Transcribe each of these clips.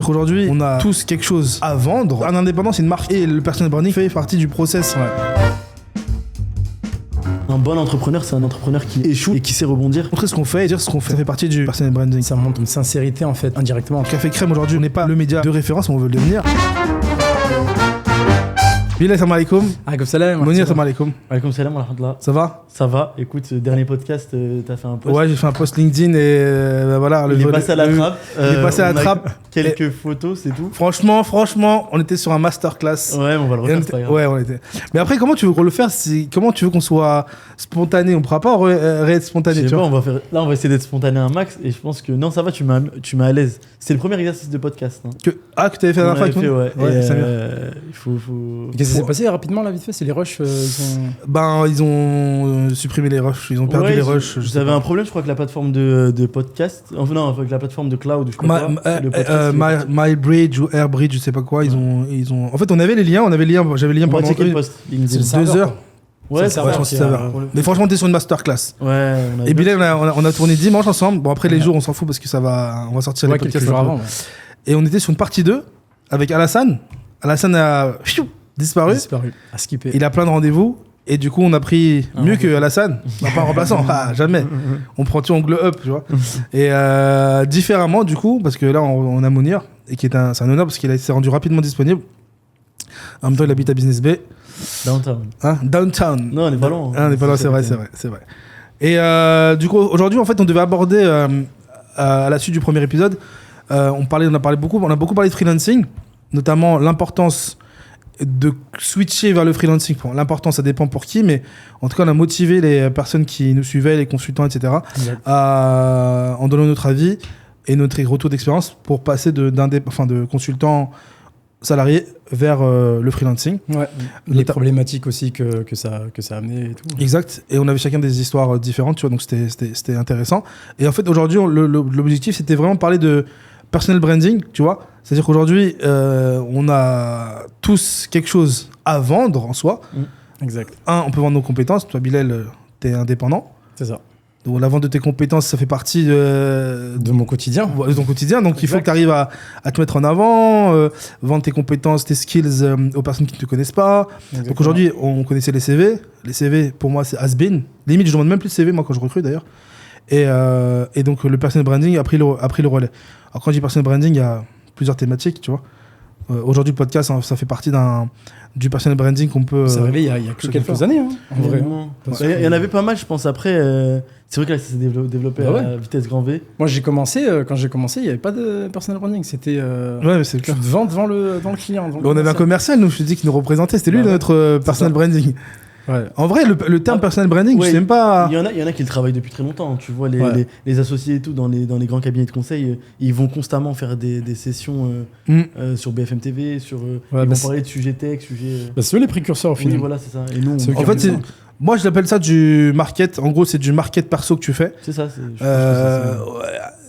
qu'aujourd'hui, on a tous quelque chose à vendre. Un indépendant, c'est une marque et le personal branding fait partie du process. Un bon entrepreneur, c'est un entrepreneur qui échoue et qui sait rebondir. Montrer ce qu'on fait et dire ce qu'on fait. Ça fait partie du personal branding. Ça montre une sincérité en fait, indirectement. Café Crème aujourd'hui, on n'est pas le média de référence, mais on veut le devenir. Bilal, salam alaikum. Alaikum salam. Mounir, salam alaikum. Alaikum salam wa rahmatullah. Ça va? Ça va. Écoute, dernier podcast, t'as fait un post. Ouais, j'ai fait un post LinkedIn et voilà. Il est passé à la trappe. Il est passé à la trappe. Quelques photos, c'est tout. Franchement, on était sur un masterclass. Ouais, on va le refaire, c'est pas grave. Ouais, on était. Mais après, comment tu veux qu'on le fasse? Comment tu veux qu'on soit spontané? On pourra pas être spontané, tu vois. on va essayer d'être spontané un max et je pense que non, ça va, tu m'as à l'aise. C'est le premier exercice de podcast. Hein. Que t'avais fait la dernière fois avec nous. Ouais, c'est bien. Il faut... Qu'est-ce qui s'est passé rapidement là, vite fait? C'est les rushs ils ont supprimé les rushs, ils ont perdu les rushs. Vous avez un problème, je crois, avec la plateforme de podcast. Enfin, non, avec la plateforme de cloud. Je sais pas MyBridge ou AirBridge, je sais pas quoi. Ils ont. En fait, j'avais les liens pendant 2 heures. Ouais, ça va. Mais franchement, t'es sur une masterclass. Ouais. Et Bilal, on a tourné dimanche ensemble. Bon, après les jours, on s'en fout parce que on va sortir les podcasts quelques jours avant. Ouais. Et on était sur une partie 2 avec Alassane. Alassane a disparu. A skippé. Il a plein de rendez-vous. Et du coup, on a pris mieux que Alassane. Pas un remplaçant. Jamais. On prend tout en glow up, tu vois. Et différemment, du coup, parce que là, on a Mounir. Et c'est un honneur parce qu'il s'est rendu rapidement disponible. En même temps, il habite à Business Bay. Downtown. Downtown. Non, on n'est pas loin. On n'est pas loin, c'est vrai. Et du coup, aujourd'hui, en fait, on devait aborder, à la suite du premier épisode, on a beaucoup parlé de freelancing, notamment l'importance de switcher vers le freelancing. Bon, l'importance, ça dépend pour qui, mais en tout cas, on a motivé les personnes qui nous suivaient, les consultants, etc., en donnant notre avis et notre retour d'expérience pour passer de consultant salarié vers le freelancing. Ouais. Les problématiques aussi que ça a amené et tout. Exact. Et on avait chacun des histoires différentes, tu vois, donc c'était intéressant. Et en fait, aujourd'hui, l'objectif, c'était vraiment de parler de personal branding, tu vois. C'est-à-dire qu'aujourd'hui, on a tous quelque chose à vendre en soi. Exact. On peut vendre nos compétences. Toi, Bilal, t'es indépendant. C'est ça. Donc, la vente de tes compétences, ça fait partie de mon quotidien. De ton quotidien. Donc, il faut que tu arrives à te mettre en avant, vendre tes compétences, tes skills aux personnes qui ne te connaissent pas. Exactement. Donc, aujourd'hui, on connaissait les CV. Les CV, pour moi, c'est has-been. Limite, je ne demande même plus de CV, moi, quand je recrute, d'ailleurs. Et donc, le personal branding a pris le relais. Alors, quand je dis personal branding, il y a plusieurs thématiques, tu vois. Aujourd'hui, le podcast, ça fait partie du personal branding qu'on peut... Ça arrivé il y a quelques années, hein, en vrai. Il y en avait pas mal, je pense. Après, c'est vrai que là, ça s'est développé à vitesse grand V. Moi, quand j'ai commencé, il n'y avait pas de personal branding. C'était mais c'est clair. Vente devant le client. On avait un commercial, nous, je te dis, qui nous représentait. C'était lui, notre personal branding. Ouais. En vrai, le terme personal branding, je sais même pas... Il y en a qui le travaillent depuis très longtemps. Tu vois, les associés et tout, dans les grands cabinets de conseil, ils vont constamment faire des sessions sur BFM TV, ils vont parler de sujets tech, c'est eux les précurseurs au final. Oui, voilà, c'est ça. Et nous, en fait, moi, je l'appelle ça du market. En gros, c'est du market perso que tu fais. C'est ça.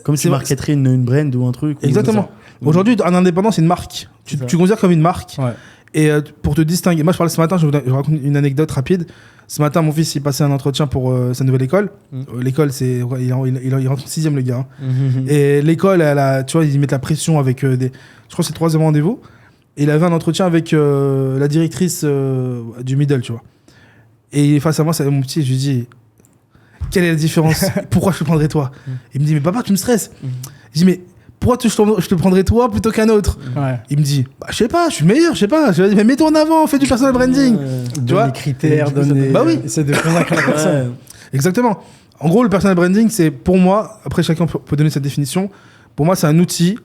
Comme si tu marketerais une brand ou un truc. Exactement. Aujourd'hui, un indépendant, c'est une marque. Tu considères comme une marque. Ouais. Et pour te distinguer, moi je parlais ce matin, je raconte une anecdote rapide. Ce matin, mon fils il passait un entretien pour sa nouvelle école. L'école, il rentre en 6e, le gars. Et l'école, tu vois, ils mettent la pression avec je crois que c'est le 3e rendez-vous. Et il avait un entretien avec la directrice du middle, tu vois. Et face à moi, c'est mon petit, je lui dis, quelle est la différence? Pourquoi je te prendrais toi? Il me dit, mais papa, tu me stresses. Je dis, mais pourquoi je te prendrais toi plutôt qu'un autre? Il me dit, je sais pas, je suis le meilleur, je sais pas. Je lui dis, mais mets-toi en avant, fais du personal branding. Tu vois, les critères, essaie de convaincre la personne. Exactement. En gros, le personal branding, c'est pour moi, après chacun peut donner cette définition, pour moi, c'est un outil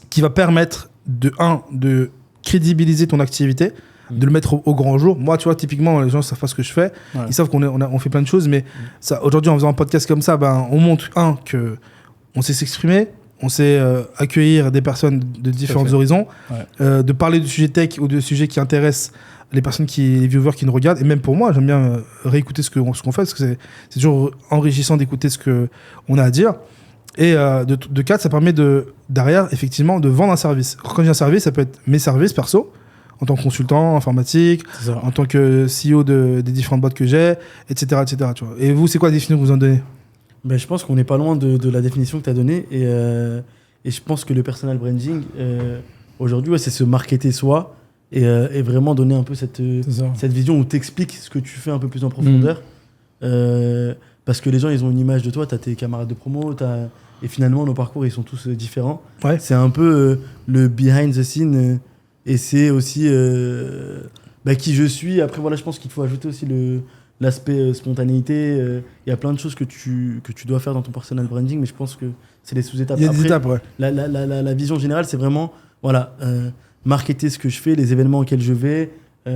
qui va permettre de crédibiliser ton activité, de le mettre au grand jour. Moi, tu vois, typiquement, les gens ne savent pas ce que je fais. Ils savent qu'on fait plein de choses, mais aujourd'hui, en faisant un podcast comme ça, on montre, qu'on sait s'exprimer, on sait accueillir des personnes de différents horizons, de parler de sujets tech ou de sujets qui intéressent les personnes, les viewers qui nous regardent. Et même pour moi, j'aime bien réécouter ce qu'on fait, parce que c'est toujours enrichissant d'écouter ce qu'on a à dire. Et de 4, ça permet derrière, effectivement, de vendre un service. Quand je dis un service, ça peut être mes services perso, en tant que consultant informatique, en tant que CEO des différentes boîtes que j'ai, etc. Tu vois. Et vous, c'est quoi la définition que vous en donnez? Je pense qu'on n'est pas loin de la définition que tu as donnée. Et je pense que le personal branding, aujourd'hui, c'est se marketer soi et vraiment donner un peu cette vision où tu expliques ce que tu fais un peu plus en profondeur. Parce que les gens, ils ont une image de toi, tu as tes camarades de promo, et finalement, nos parcours, ils sont tous différents. Ouais. C'est un peu le behind the scene et c'est aussi qui je suis. Après, voilà, je pense qu'il faut ajouter aussi l'aspect spontanéité. Il y a plein de choses que tu dois faire dans ton personal branding, mais je pense que c'est les sous-étapes. Il y a des étapes, ouais. La vision générale, c'est vraiment marketer ce que je fais, les événements auxquels je vais, à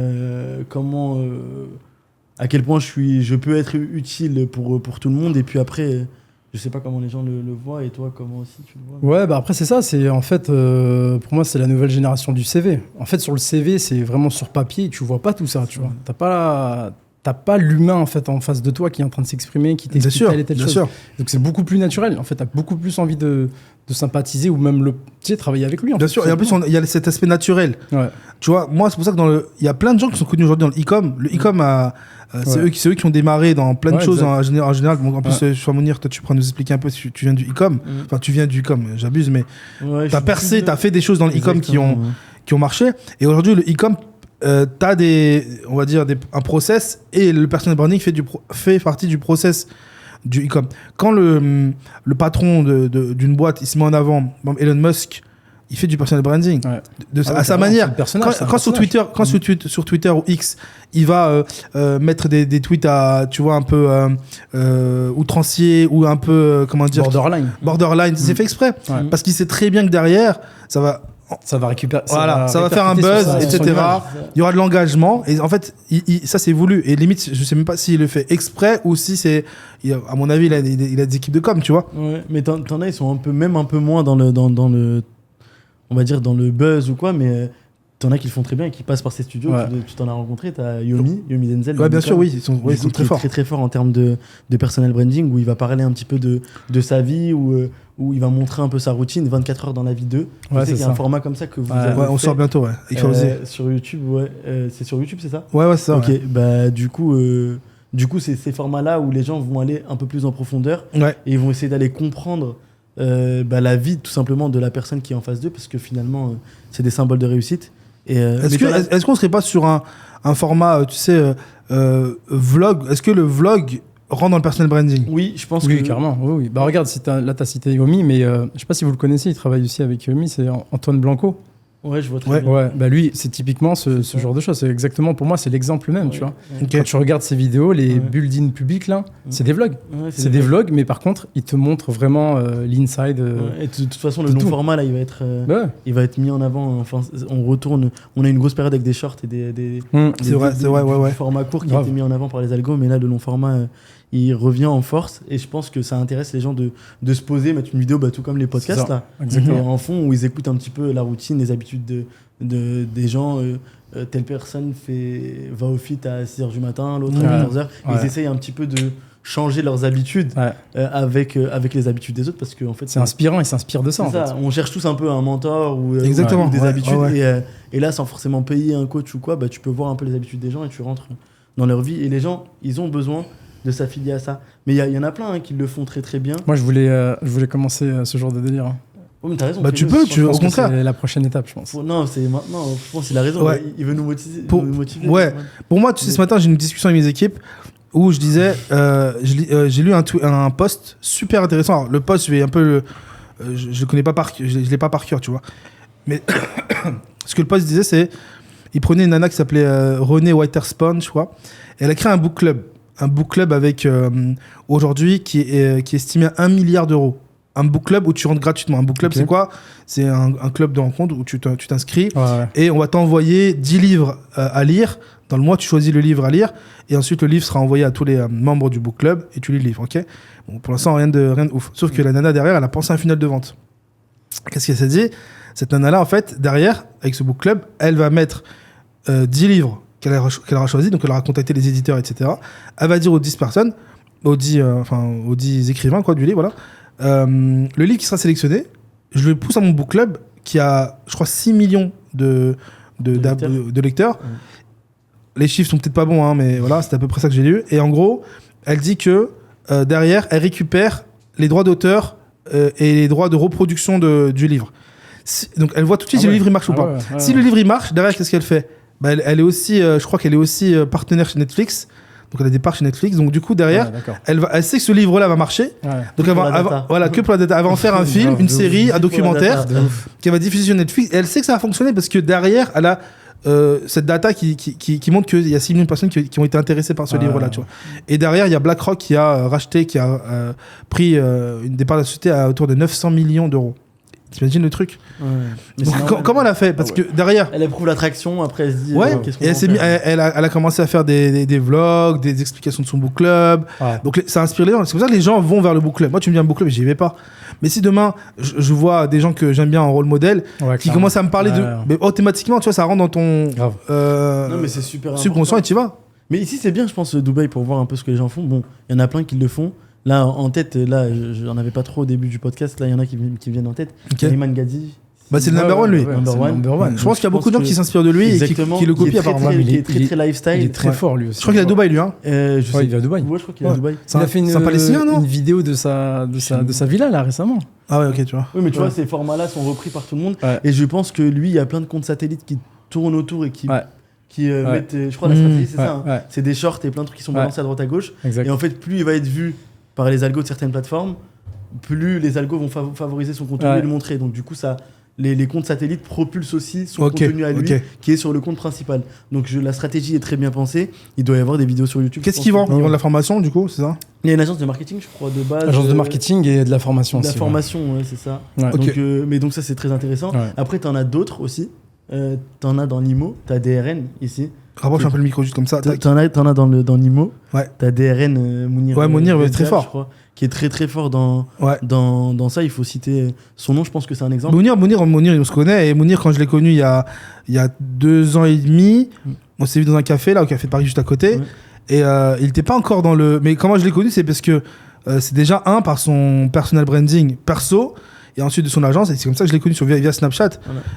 quel point je peux être utile pour tout le monde. Et puis après, je sais pas comment les gens le voient, et toi, comment aussi tu le vois? Ouais, après c'est ça, c'est en fait, pour moi, c'est la nouvelle génération du CV. En fait, sur le CV, c'est vraiment sur papier, tu vois pas tout ça, tu vois. T'as pas l'humain en fait en face de toi qui est en train de s'exprimer, qui t'explique telle et telle chose. Sûr. Donc c'est beaucoup plus naturel. En fait, t'as beaucoup plus envie de sympathiser ou même travailler avec lui. Bien sûr. Et en plus, il y a cet aspect naturel. Ouais. Tu vois, moi, c'est pour ça que il y a plein de gens qui sont connus aujourd'hui dans le e-com. Le e-com c'est eux qui ont démarré dans plein de choses en général. Bon, en plus, Mounir, toi, tu pourras nous expliquer un peu si tu viens du e-com. Enfin, tu viens du e-com, j'abuse, mais t'as percé, t'as fait des choses dans le e-com qui ont marché. Et aujourd'hui, le e-com, t'as un process, et le personal branding fait partie du process du e-com. Quand le patron d'une boîte, il se met en avant, Elon Musk, il fait du personal branding à sa manière. Quand sur Twitter ou X, il va mettre des tweets à, tu vois, un peu outranciers ou un peu, borderline. C'est fait exprès. Parce qu'il sait très bien que derrière, ça va récupérer, ça va faire un buzz, etc. Il y aura de l'engagement, et en fait, ça c'est voulu. Et limite, je sais même pas s'il le fait exprès ou si c'est, à mon avis, il a des équipes de com, tu vois. Ouais, mais t'en as, ils sont un peu moins dans le, on va dire, dans le buzz ou quoi, mais t'en as qui le font très bien et qui passent par ces studios. Tu t'en as rencontré, t'as Yomi Denzel. Ouais, bien sûr, oui, ils sont très forts. Très fort en termes de personal branding, où il va parler un petit peu de sa vie, où il va montrer un peu sa routine, 24 heures dans la vie d'eux. Ouais, c'est un format comme ça que vous avez on sort bientôt, sur YouTube, c'est sur YouTube, c'est ça? Ouais, c'est ça. Ok, du coup, c'est ces formats-là où les gens vont aller un peu plus en profondeur et ils vont essayer d'aller comprendre la vie, tout simplement, de la personne qui est en face d'eux, parce que finalement, c'est des symboles de réussite. Est-ce qu'on serait pas sur un format, tu sais, vlog? Est-ce que le vlog rentre dans le personal branding? Oui, je pense que... Oui, clairement. Oui. Bah regarde, là, t'as cité Yomi, mais je sais pas si vous le connaissez, il travaille aussi avec Yomi, c'est Antoine Blanco. Ouais, je vois très bien. Ouais, bah lui, c'est typiquement ce genre de choses. C'est exactement, pour moi, c'est l'exemple même, tu vois. Okay. Quand tu regardes ses vidéos, les build-in publics, là, c'est des vlogs. Ouais, c'est des vlogs, mais par contre, il te montre vraiment l'inside. Et de toute façon, le long-format, là, il va être mis en avant. Enfin, on a une grosse période avec des shorts et des formats courts qui ont été mis en avant par les algos, mais là, le long-format... il revient en force, et je pense que ça intéresse les gens de se poser, mettre une vidéo, tout comme les podcasts là, en fond, où ils écoutent un petit peu la routine, les habitudes des gens. Telle personne va au fit à 6h du matin, l'autre à 14h. Ils essayent un petit peu de changer leurs habitudes avec les habitudes des autres, parce que en fait, c'est inspirant, et s'inspire de ça. On cherche tous un peu un mentor ou des habitudes, et là, sans forcément payer un coach ou quoi, tu peux voir un peu les habitudes des gens et tu rentres dans leur vie, et les gens, ils ont besoin de s'affilier à ça. Mais il y en a plein qui le font très très bien. Moi, je voulais commencer ce genre de délire. Oh, mais t'as raison. Au contraire. C'est la prochaine étape, je pense. Non, c'est maintenant. Je pense qu'il a raison. Il veut nous motiver. Pour moi, tu sais, ce matin, j'ai eu une discussion avec mes équipes où je disais, j'ai lu un post super intéressant. Alors, le post, je le connais pas je l'ai pas par cœur, tu vois. Mais ce que le post disait, c'est, il prenait une nana qui s'appelait Renée Witherspoon, je crois. Et elle a créé un book club avec aujourd'hui qui est estimé à 1 milliard d'euros. Un book club où tu rentres gratuitement. Un book club, c'est quoi? C'est un club de rencontre où tu t'inscris et on va t'envoyer 10 livres à lire. Dans le mois, tu choisis le livre à lire, et ensuite le livre sera envoyé à tous les membres du book club et tu lis le livre. Ok. Bon, pour l'instant, rien de ouf. Sauf que la nana derrière, elle a pensé à un funnel de vente. Qu'est-ce qu'elle s'est dit? Cette nana-là, en fait, derrière, avec ce book club, elle va mettre 10 livres qu'elle aura choisi, donc elle aura contacté les éditeurs, etc. Elle va dire aux 10 personnes, aux 10 écrivains du livre, voilà, le livre qui sera sélectionné, je le pousse à mon book club qui a, je crois, 6 millions de lecteurs. Les chiffres sont peut-être pas bons, hein, mais voilà, c'est à peu près ça que j'ai lu. Et en gros, elle dit que derrière, elle récupère les droits d'auteur et les droits de reproduction du livre. Donc elle voit tout de suite si le livre il marche ou pas. Si le livre il marche, derrière qu'est-ce qu'elle fait? Elle est aussi, je crois qu'elle est aussi partenaire chez Netflix. Donc elle a des parts chez Netflix. Donc du coup derrière, elle sait que ce livre-là va marcher. Donc que pour la data. Elle va en faire un film, une série, un documentaire qu'elle va diffuser sur Netflix. Et elle sait que ça va fonctionner parce que derrière, elle a cette data qui montre qu'il y a 6 millions de personnes qui ont été intéressées par ce livre-là. Tu vois. Et derrière, il y a BlackRock qui a racheté, qui a pris une des parts de la société à autour de 900 millions d'euros. T'imagines le truc? Donc, comment elle a fait? Parce que derrière... Elle éprouve l'attraction, après elle se dit... qu'est-ce qu'on elle a commencé à faire des vlogs, des explications de son book club. Donc ça inspire les gens. C'est pour ça que les gens vont vers le book club. Moi, tu me dis un book club, j'y vais pas. Mais si demain, je vois des gens que j'aime bien en rôle modèle, qui commencent à me parler de... Mais automatiquement, tu vois, ça rentre dans ton non, mais c'est super subconscient et tu y vas. Mais ici, c'est bien, je pense, Dubaï, pour voir un peu ce que les gens font. Bon, il y en a plein qui le font. Là, en tête, là, j'en avais pas trop au début du podcast. Là, il y en a qui viennent en tête. Ayman Gadi. C'est le number one, lui. Number one. Je pense qu'il y a beaucoup de gens qui s'inspirent de lui et qui le copient apparemment. Il est très lifestyle. Il est très fort, lui aussi. Je crois qu'il est à Dubaï, lui. Il est à Dubaï. Ouais, je crois qu'il est à Dubaï. Il a fait une vidéo de sa villa, là, récemment. Ah ouais, ok, tu vois. Oui, mais tu vois, ces formats-là sont repris par tout le monde. Et je pense que lui, il y a plein de comptes satellites qui tournent autour et qui mettent, je crois, la stratégie, c'est ça. C'est des shorts et plein de trucs qui sont balancés à droite à gauche. Et en fait, plus il va être vu par les algos de certaines plateformes, plus les algos vont favoriser son contenu et le montrer. Donc du coup, ça, les comptes satellites propulsent aussi son contenu à lui, qui est sur le compte principal. Donc la stratégie est très bien pensée. Il doit y avoir des vidéos sur YouTube. Qu'est-ce qu'ils vendent? Ils vendent de la formation, du coup, c'est ça? Il y a une agence de marketing, je crois, de base. Agence de marketing et de la formation aussi. De la formation, c'est ça. Donc ça, c'est très intéressant. Après, t'en as d'autres aussi. T'en as dans l'IMO, t'as DRN ici. Rapproche un peu le micro juste comme ça. T'en as dans l'IMO. T'as DRN Mounir. Ouais, Mounir est très fort. Je crois, qui est très fort dans ça. Il faut citer son nom, je pense que c'est un exemple. Mounir, on se connaît. Et Mounir, quand je l'ai connu il y a 2 ans et demi, on s'est vu dans un café, là, au café de Paris juste à côté. Et il n'était pas encore dans le. Mais comment je l'ai connu, c'est parce que c'est déjà par son personal branding perso. Et ensuite de son agence, et c'est comme ça que je l'ai connu via Snapchat.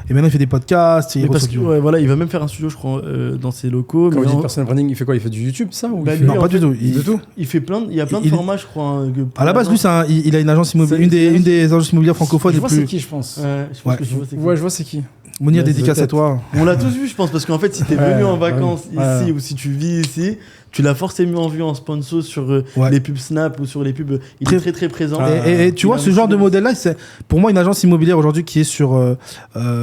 Et maintenant il fait des podcasts. Il va même faire un studio, je crois, dans ses locaux. Quand il dit personal branding, il fait quoi? Il fait du YouTube, ça ou non, pas du tout. Il fait il y a plein de formats, je crois. À la base, lui, il a une agence immobilière, une des agences immobilières francophones. Je vois c'est qui, je pense. Je vois c'est qui. Mounir, dédicace à toi. On l'a tous vu, je pense, parce qu'en fait, si t'es venu en vacances ici ou si tu vis ici, tu l'as forcément vu en sponsor sur les pubs Snap ou sur les pubs. Il est très présent. Et tu vois, ce genre de modèle-là, c'est pour moi une agence immobilière aujourd'hui qui est sur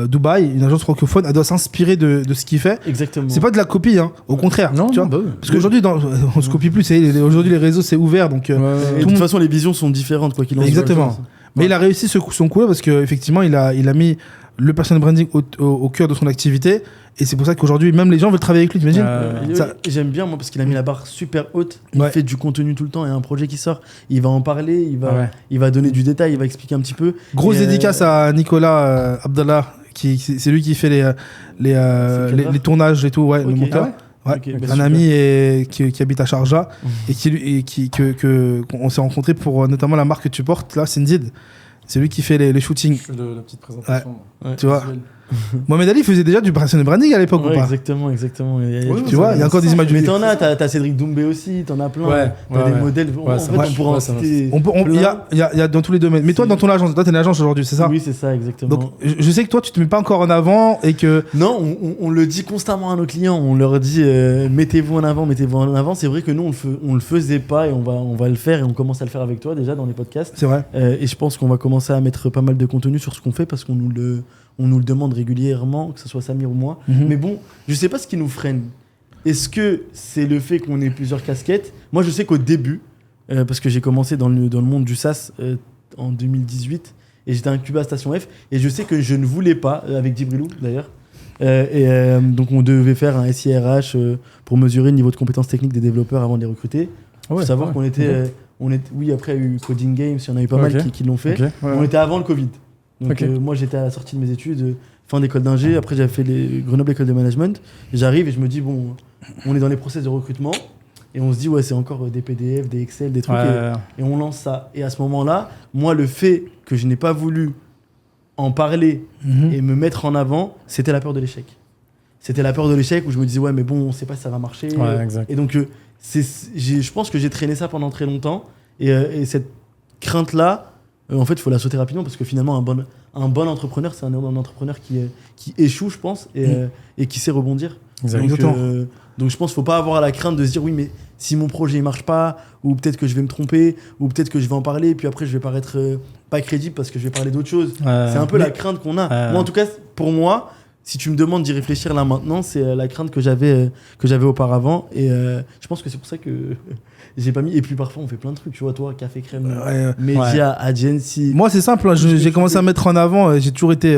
Dubaï, une agence francophone, elle doit s'inspirer de ce qu'il fait. Exactement. C'est pas de la copie, au contraire. Non, tu vois, parce qu'aujourd'hui, on se copie plus. Aujourd'hui, les réseaux, c'est ouvert. Donc, de toute façon, les visions sont différentes, quoi qu'il en soit. Exactement. Mais il a réussi son coup-là parce qu'effectivement, il a mis le personal branding au cœur de son activité. Et c'est pour ça qu'aujourd'hui, même les gens veulent travailler avec lui, t'imagines J'aime bien, moi, parce qu'il a mis la barre super haute. Il fait du contenu tout le temps. Et un projet qui sort, il va en parler, il va donner du détail, il va expliquer un petit peu. Grosse dédicace à Nicolas Abdallah, c'est lui qui fait les tournages et tout, le monteur. Un ami qui habite à Sharjah et qu'on s'est rencontré pour notamment la marque que tu portes, là, Sindid. C'est lui qui fait les shootings. Je fais la petite présentation. Tu vois. Mohamed Ali faisait déjà du personal branding à l'époque ou pas? Exactement. Tu vois, il y a encore des images. Mais t'as Cédric Doumbé aussi, t'en as plein. T'as des modèles. En fait, on pourra en citer. Il y a dans tous les domaines. Mais toi, dans ton agence, t'es une agence aujourd'hui, c'est ça? Oui, c'est ça, exactement. Donc, je sais que toi, tu te mets pas encore en avant et que. Non, on le dit constamment à nos clients. On leur dit mettez-vous en avant. C'est vrai que nous, on le faisait pas et on va le faire et on commence à le faire avec toi déjà dans les podcasts. C'est vrai. Et je pense qu'on va commencer à mettre pas mal de contenu sur ce qu'on fait parce qu'on nous le demande régulièrement, que ce soit Samir ou moi. Mais bon, je sais pas ce qui nous freine. Est-ce que c'est le fait qu'on ait plusieurs casquettes? Moi, je sais qu'au début, parce que j'ai commencé dans le monde du SaaS en 2018, et j'étais incubé à Station F, et je sais que je ne voulais pas, avec Djibrilou d'ailleurs, donc on devait faire un SIRH pour mesurer le niveau de compétences techniques des développeurs avant de les recruter. Il faut savoir qu'on était... oui, après, il y a eu Coding Games, il y en a eu pas mal qui l'ont fait. On était avant le Covid. Donc moi j'étais à la sortie de mes études, fin d'école d'ingé, après j'avais fait les Grenoble École de Management, et j'arrive et je me dis bon, on est dans les process de recrutement, et on se dit c'est encore des PDF, des Excel, des trucs, et on lance ça. Et à ce moment-là, moi le fait que je n'ai pas voulu en parler et me mettre en avant, c'était la peur de l'échec. C'était la peur de l'échec où je me disais mais bon, on sait pas si ça va marcher. Et donc je pense que j'ai traîné ça pendant très longtemps, et cette crainte-là en fait, il faut la sauter rapidement parce que finalement, un bon entrepreneur, c'est un entrepreneur qui échoue, je pense, et qui sait rebondir. Donc je pense qu'il ne faut pas avoir la crainte de se dire oui, mais si mon projet ne marche pas, ou peut-être que je vais me tromper, ou peut-être que je vais en parler, et puis après je vais paraître pas crédible parce que je vais parler d'autre chose. C'est un peu la crainte qu'on a. Moi, en tout cas, pour moi, si tu me demandes d'y réfléchir là maintenant, c'est la crainte que j'avais auparavant. Et je pense que c'est pour ça que j'ai pas mis. Et puis parfois, on fait plein de trucs. Tu vois, toi, Café Crème, Média, Agency. Moi, c'est simple. J'ai commencé à mettre en avant. J'ai toujours été,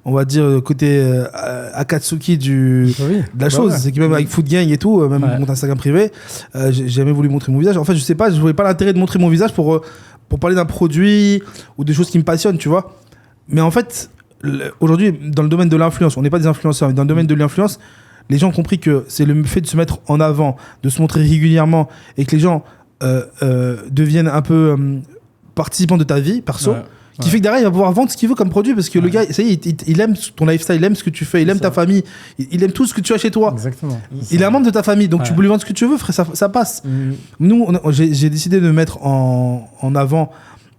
on va dire, côté Akatsuki de la chose. C'est que même avec Food Gang et tout, même mon Instagram privé, j'ai jamais voulu montrer mon visage. En fait, je sais pas, je voyais pas l'intérêt de montrer mon visage pour parler d'un produit ou des choses qui me passionnent, tu vois. Mais en fait, aujourd'hui, dans le domaine de l'influence, on n'est pas des influenceurs, mais dans le domaine de l'influence, les gens ont compris que c'est le fait de se mettre en avant, de se montrer régulièrement et que les gens deviennent un peu participants de ta vie perso, qui fait que derrière il va pouvoir vendre ce qu'il veut comme produit parce que le gars, ça y est, il aime ton lifestyle, il aime ce que tu fais, il aime ta famille, il aime tout ce que tu as chez toi. Exactement. Il est un membre de ta famille, donc tu peux lui vendre ce que tu veux, frère, ça passe. Nous, j'ai décidé de mettre en avant,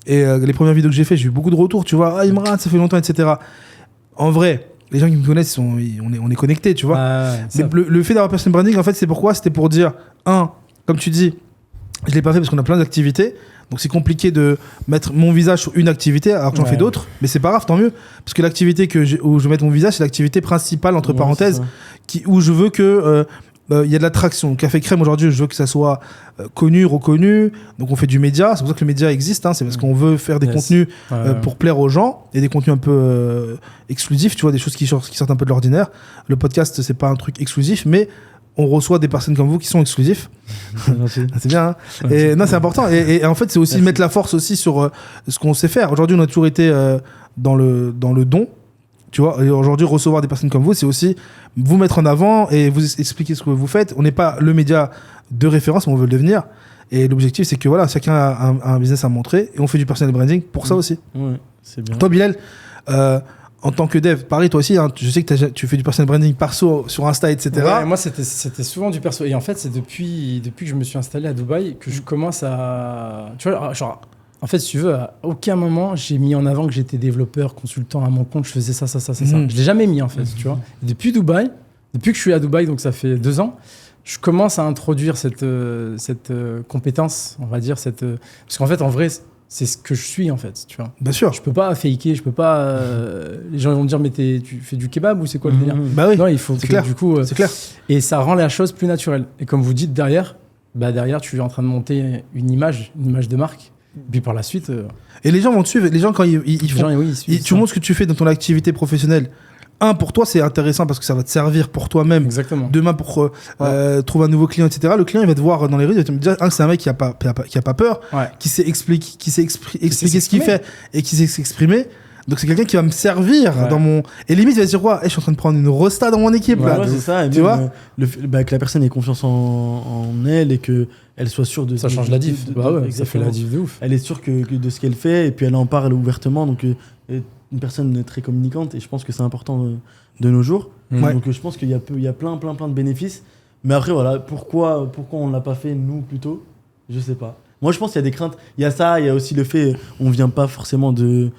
et les premières vidéos que j'ai fait, j'ai eu beaucoup de retours, tu vois, Imran, ça fait longtemps, etc. En vrai, les gens qui me connaissent, on est connectés, tu vois. Mais le fait d'avoir personal branding, en fait, c'est pourquoi? C'était pour dire, comme tu dis, je l'ai pas fait parce qu'on a plein d'activités. Donc c'est compliqué de mettre mon visage sur une activité alors que j'en fais d'autres, mais c'est pas grave, tant mieux, parce que l'activité où je vais mettre mon visage, c'est l'activité principale entre parenthèses, où je veux que il y a de l'attraction. Café Crème aujourd'hui, je veux que ça soit connu, reconnu. Donc on fait du média, c'est pour ça que le média existe, c'est parce qu'on veut faire des contenus pour plaire aux gens, et des contenus un peu exclusifs, tu vois, des choses qui sortent un peu de l'ordinaire. Le podcast, c'est pas un truc exclusif, mais on reçoit des personnes comme vous qui sont exclusifs. C'est bien, hein. Et non, c'est important. Et en fait, c'est aussi mettre la force aussi sur ce qu'on sait faire. Aujourd'hui, on a toujours été dans le don. Tu vois, et aujourd'hui, recevoir des personnes comme vous, c'est aussi vous mettre en avant et vous expliquer ce que vous faites. On n'est pas le média de référence, mais on veut le devenir. Et l'objectif, c'est que voilà, chacun a un business à montrer et on fait du personal branding pour ça aussi. Ouais, c'est bien. Toi, Bilal, en tant que dev, pareil, toi aussi, je sais que tu fais du personal branding perso sur Insta, etc. Ouais, moi, c'était souvent du perso. Et en fait, c'est depuis que je me suis installé à Dubaï que je commence à... Tu vois, genre, en fait, si tu veux, à aucun moment, j'ai mis en avant que j'étais développeur, consultant à mon compte, je faisais ça. Je l'ai jamais mis, en fait, tu vois. Et depuis que je suis à Dubaï, donc ça fait 2 ans, je commence à introduire cette compétence, on va dire, parce qu'en fait, en vrai... C'est ce que je suis, en fait, tu vois. Bien sûr. Je peux pas faker, je peux pas... les gens vont me dire, mais tu fais du kebab ou c'est quoi le délire? Bah oui, non, il faut c'est clair. Du coup... c'est clair. Et ça rend la chose plus naturelle. Et comme vous dites, derrière, tu es en train de monter une image de marque. Puis par la suite... Et les gens vont te suivre. Les gens, quand ils font... tu montres ce que tu fais dans ton activité professionnelle. Pour toi, c'est intéressant parce que ça va te servir pour toi-même. Exactement. Demain, pour trouver un nouveau client, etc. Le client, il va te voir dans les rues, il va te dire, c'est un mec qui a pas peur, qui sait expliquer ce qu'il fait et qui sait s'exprimer. Donc, c'est quelqu'un qui va me servir dans mon... Et limite, il va se dire, je suis en train de prendre une rosta dans mon équipe. Ouais, c'est ça. Et tu vois que la personne ait confiance en elle et qu'elle soit sûre de... Ça change la diff. Ça fait la diff de ouf. Elle est sûre que de ce qu'elle fait et puis elle en parle ouvertement. Donc... une personne très communicante et je pense que c'est important de nos jours. Donc je pense qu'il y a plein de bénéfices. Mais après, voilà, pourquoi on ne l'a pas fait, nous, plutôt? Je sais pas. Moi, je pense qu'il y a des craintes. Il y a ça, il y a aussi le fait, on vient pas forcément de...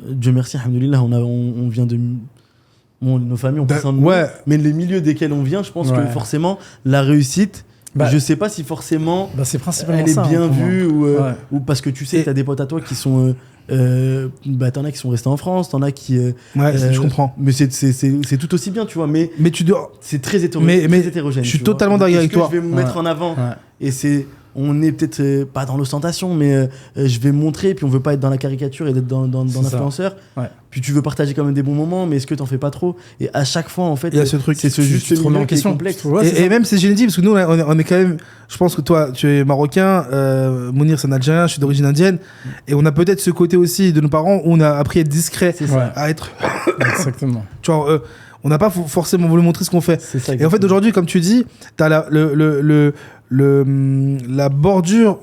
Dieu merci, alhamdoulilah, on vient de... Bon, nos familles ont passé un moment, mais les milieux desquels on vient, je pense que forcément, la réussite... je sais pas si forcément c'est principalement elle est bien vue ou parce que tu sais, tu as des potes à toi qui sont... t'en as qui sont restés en France, t'en as qui... je comprends. Mais c'est tout aussi bien, tu vois. Mais tu dois... C'est très hétérogène. Je suis totalement d'accord avec toi. Je vais me mettre en avant. Et on est peut-être pas dans l'ostentation, mais je vais montrer, puis on veut pas être dans la caricature et d'être dans l'influenceur. Puis tu veux partager quand même des bons moments, mais est-ce que t'en fais pas trop? Et à chaque fois, en fait, il y a ce truc, c'est ce juste milieu qui est complexe. Et même c'est génétique, parce que nous, on est quand même... Je pense que toi, tu es marocain, Mounir, c'est un Algérien, je suis d'origine indienne, et on a peut-être ce côté aussi de nos parents où on a appris à être discret, à être... Exactement. Tu vois, on n'a pas forcément voulu montrer ce qu'on fait. Et en fait, aujourd'hui, comme tu dis, t'as la bordure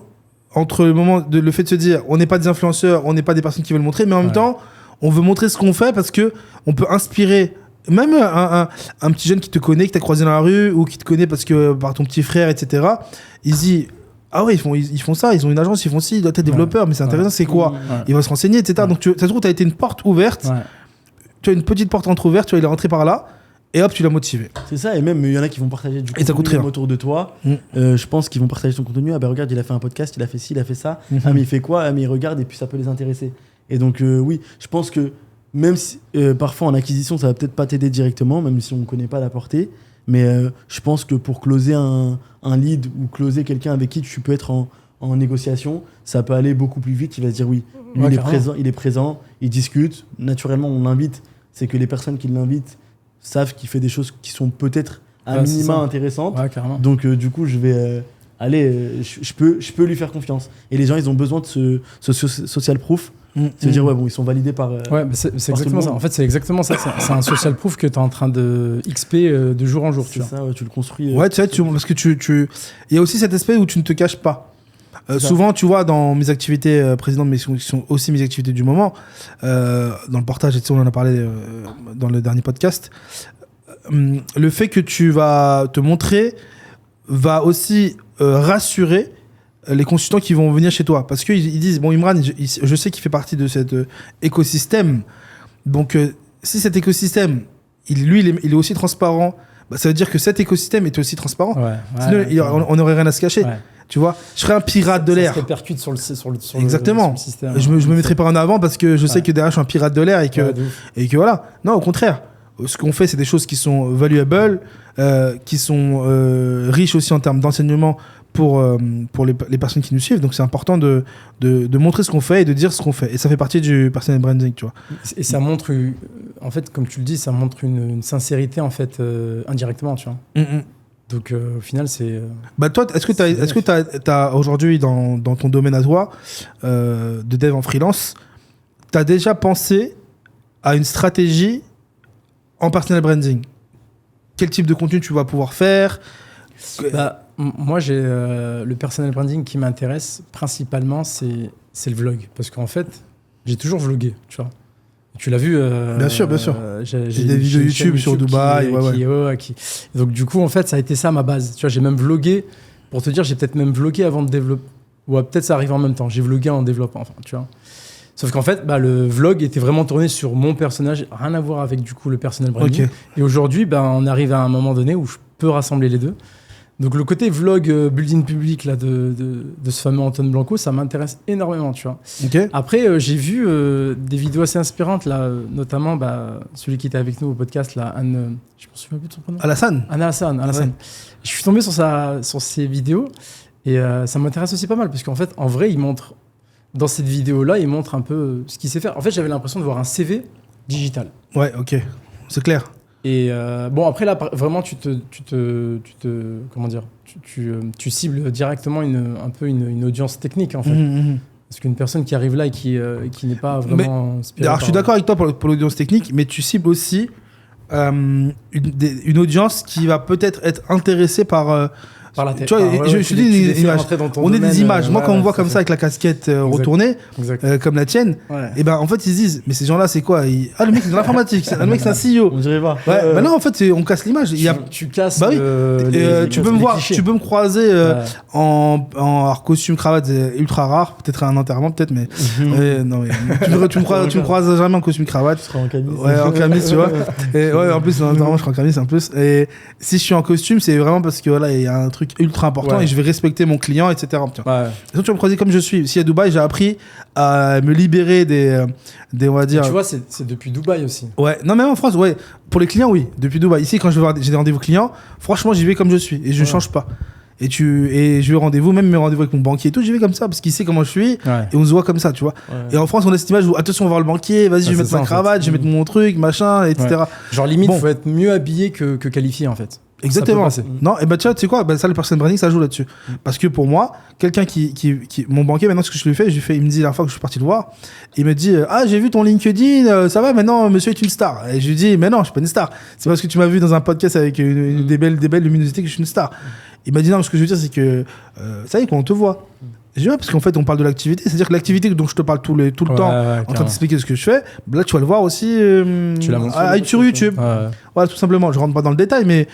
entre le fait de se dire on n'est pas des influenceurs, on n'est pas des personnes qui veulent montrer, mais en même temps on veut montrer ce qu'on fait parce que on peut inspirer même un petit jeune qui te connaît, qui t'a croisé dans la rue ou qui te connaît parce que par ton petit frère, etc. Il dit ah ouais, ils font ça, ils ont une agence, ils font ci, ils doivent être développeurs, mais c'est intéressant, c'est quoi? Il va se renseigner, etc. Donc, ça se trouve, tu as été une porte ouverte, tu as une petite porte entrouverte, tu vois, il est rentré par là, et hop, tu l'as motivé. C'est ça, et même, il y en a qui vont partager du contenu autour de toi. Je pense qu'ils vont partager ton contenu. Ah ben regarde, il a fait un podcast, il a fait ci, il a fait ça. Ah mais il fait quoi? Ah mais il regarde, et puis ça peut les intéresser. Et donc, oui, je pense que même si parfois en acquisition, ça va peut-être pas t'aider directement, même si on ne connaît pas la portée. Mais je pense que pour closer un lead ou closer quelqu'un avec qui tu peux être en négociation, ça peut aller beaucoup plus vite. Il va se dire oui, lui, il est présent, il discute. Naturellement, on l'invite. C'est que les personnes qui l'invitent savent qu'il fait des choses qui sont peut-être à minima intéressantes. Donc du coup, je vais je peux lui faire confiance. Et les gens, ils ont besoin de ce social proof. Se dire ouais bon, ils sont validés par c'est exactement ça. En fait, c'est exactement ça. C'est un social proof que tu es en train de XP de jour en jour. C'est ça, tu le construis. Ouais, tu sais, parce que il y a aussi cet aspect où tu ne te caches pas. Souvent, tu vois, dans mes activités précédentes, mais qui sont aussi mes activités du moment, dans le portage, on en a parlé dans le dernier podcast, le fait que tu vas te montrer va aussi rassurer les consultants qui vont venir chez toi. Parce qu'ils disent, bon, Imran, je sais qu'il fait partie de cet écosystème. Donc, si cet écosystème, il est aussi transparent, bah, ça veut dire que cet écosystème est aussi transparent. Sinon, on n'aurait rien à se cacher. Tu vois, je serais un pirate de l'air. Ça se répercute sur le Exactement. Sur le système. Je me mettrais pas en avant parce que je sais que derrière, je suis un pirate de l'air et que voilà. Non, au contraire. Ce qu'on fait, c'est des choses qui sont valuables, qui sont riches aussi en termes d'enseignement pour les personnes qui nous suivent. Donc, c'est important de montrer ce qu'on fait et de dire ce qu'on fait. Et ça fait partie du personal branding, tu vois. Et ça montre, en fait, comme tu le dis, ça montre une sincérité, en fait, indirectement, tu vois. Donc, au final, c'est... Bah, toi, est-ce que tu as aujourd'hui, dans ton domaine à toi, de dev en freelance, tu as déjà pensé à une stratégie en personal branding? Quel type de contenu tu vas pouvoir faire? Moi, j'ai le personal branding qui m'intéresse principalement, c'est le vlog. Parce qu'en fait, j'ai toujours vlogué, tu vois. Tu l'as vu Bien sûr. J'ai des vidéos YouTube sur Dubaï. Donc, du coup, en fait, ça a été ça ma base. Tu vois, j'ai même vlogué. Pour te dire, j'ai peut-être même vlogué avant de développer. Ouais, peut-être ça arrive en même temps. J'ai vlogué en développant, enfin, tu vois. Sauf qu'en fait, le vlog était vraiment tourné sur mon personnage, rien à voir avec du coup le personal branding. Et aujourd'hui, on arrive à un moment donné où je peux rassembler les deux. Donc le côté vlog building public là, de ce fameux Anton Blanco, ça m'intéresse énormément, tu vois. Après, j'ai vu des vidéos assez inspirantes, là, notamment celui qui était avec nous au podcast, là, Anne, je me souviens plus de son prénom. Alassane. Ouais. Je suis tombé sur ses vidéos et ça m'intéresse aussi pas mal parce qu'en fait, en vrai, il montre, dans cette vidéo-là, il montre un peu ce qu'il sait faire. En fait, j'avais l'impression de voir un CV digital. Ouais, ok, c'est clair. Et bon, après là, vraiment, comment dire, tu cibles directement un peu une audience technique en fait. Parce qu'une personne qui arrive là et qui n'est pas vraiment inspirée. Alors, je suis d'accord avec toi pour l'audience technique, mais tu cibles aussi une audience qui va peut-être être intéressée par la tête. Tu vois, je dis des images. On est des images. Moi, quand on me voit comme ça avec la casquette retournée, comme la tienne, et en fait, ils se disent, mais ces gens-là, c'est quoi? Le mec, c'est de l'informatique. Le mec, c'est un CEO. On dirait pas. Ouais. Non, en fait, on casse l'image. Tu casses. Bah oui. Tu peux me voir, tu peux me croiser en costume cravate, ultra rare. Peut-être à un enterrement, peut-être, mais non. Tu me croises jamais en costume cravate. Tu seras en camis. Ouais, en camis, tu vois. Et ouais, en plus, je serai en camis, en plus. Et si je suis en costume, c'est vraiment parce que voilà, il y a un truc ultra important et je vais respecter mon client, etc. Donc, tu vas me croiser comme je suis. Ici à Dubaï, j'ai appris à me libérer des on va dire. Et tu vois, c'est depuis Dubaï aussi. Ouais, non, même en France, ouais. Pour les clients, oui, depuis Dubaï. Ici, quand j'ai des rendez-vous clients, franchement, j'y vais comme je suis et je ne change pas. Et je vais au rendez-vous, même mes rendez-vous avec mon banquier et tout, j'y vais comme ça parce qu'il sait comment je suis et on se voit comme ça, tu vois. Et en France, on a cette image où attention, on va voir le banquier, vas-y, je vais mettre ma cravate, je vais mettre mon truc, machin, etc. Genre limite, faut être mieux habillé que qualifié en fait. Exactement. Non, et tu vois, ça, le personal branding, ça joue là-dessus. Parce que pour moi, quelqu'un mon banquier, maintenant, ce que je lui fais, il me dit la dernière fois que je suis parti le voir, il me dit, j'ai vu ton LinkedIn, ça va, maintenant, monsieur est une star. Et je lui dis, mais non, je suis pas une star. C'est parce que tu m'as vu dans un podcast avec des belles luminosités que je suis une star. Il m'a dit, non, ce que je veux dire, c'est que, ça y est, quand on te voit. Je dis, parce qu'en fait, on parle de l'activité. C'est-à-dire que l'activité dont je te parle tout le temps, en train d'expliquer ce que je fais, là, tu vas le voir aussi sur YouTube. Voilà, tout simplement. Je rentre pas dans le détail, mais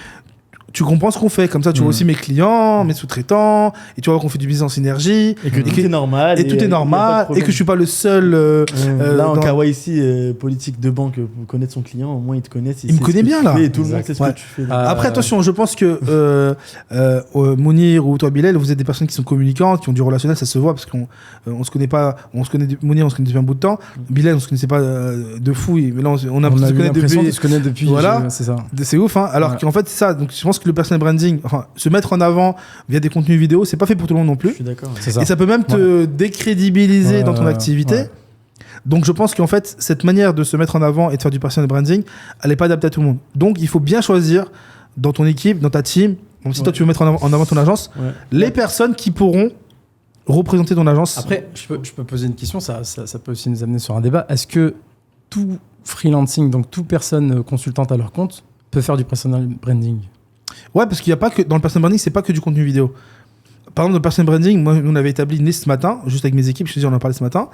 tu comprends ce qu'on fait. Comme ça, tu vois aussi mes clients, mes sous-traitants, et tu vois qu'on fait du business en synergie. Et que tout est normal. Et tout est normal, et que je suis pas le seul. Là, en KYC, politique de banque, pour connaître son client, au moins il te connaît. Il me connaît bien, là. Et tout le monde sait ce que tu fais. Après, attention, je pense que Mounir ou toi, Bilal, vous êtes des personnes qui sont communicantes, qui ont du relationnel, ça se voit, parce qu'on se connaît pas. Mounir, on se connaît depuis un bout de temps. Bilal, on se connaissait pas de fou. Mais là, on a l'impression de se connaître depuis. Voilà, c'est ça. C'est ouf, hein. Alors qu'en fait, c'est ça. Donc, je pense que le personal branding, enfin, se mettre en avant via des contenus vidéo, c'est pas fait pour tout le monde non plus. Je suis d'accord. Et ça peut même te décrédibiliser dans ton activité. Ouais. Donc, je pense qu'en fait, cette manière de se mettre en avant et de faire du personal branding, elle n'est pas adaptée à tout le monde. Donc, il faut bien choisir dans ton équipe, dans ta team, même si toi, tu veux mettre en avant ton agence, les personnes qui pourront représenter ton agence. Après, je peux poser une question, ça peut aussi nous amener sur un débat. Est-ce que tout freelancing, donc toute personne consultante à leur compte, peut faire du personal branding? Ouais, parce qu'il n'y a pas que dans le personal branding, c'est pas que du contenu vidéo. Par exemple, dans le personal branding, moi, on avait établi une liste ce matin, juste avec mes équipes, je te dis, on en a parlé ce matin.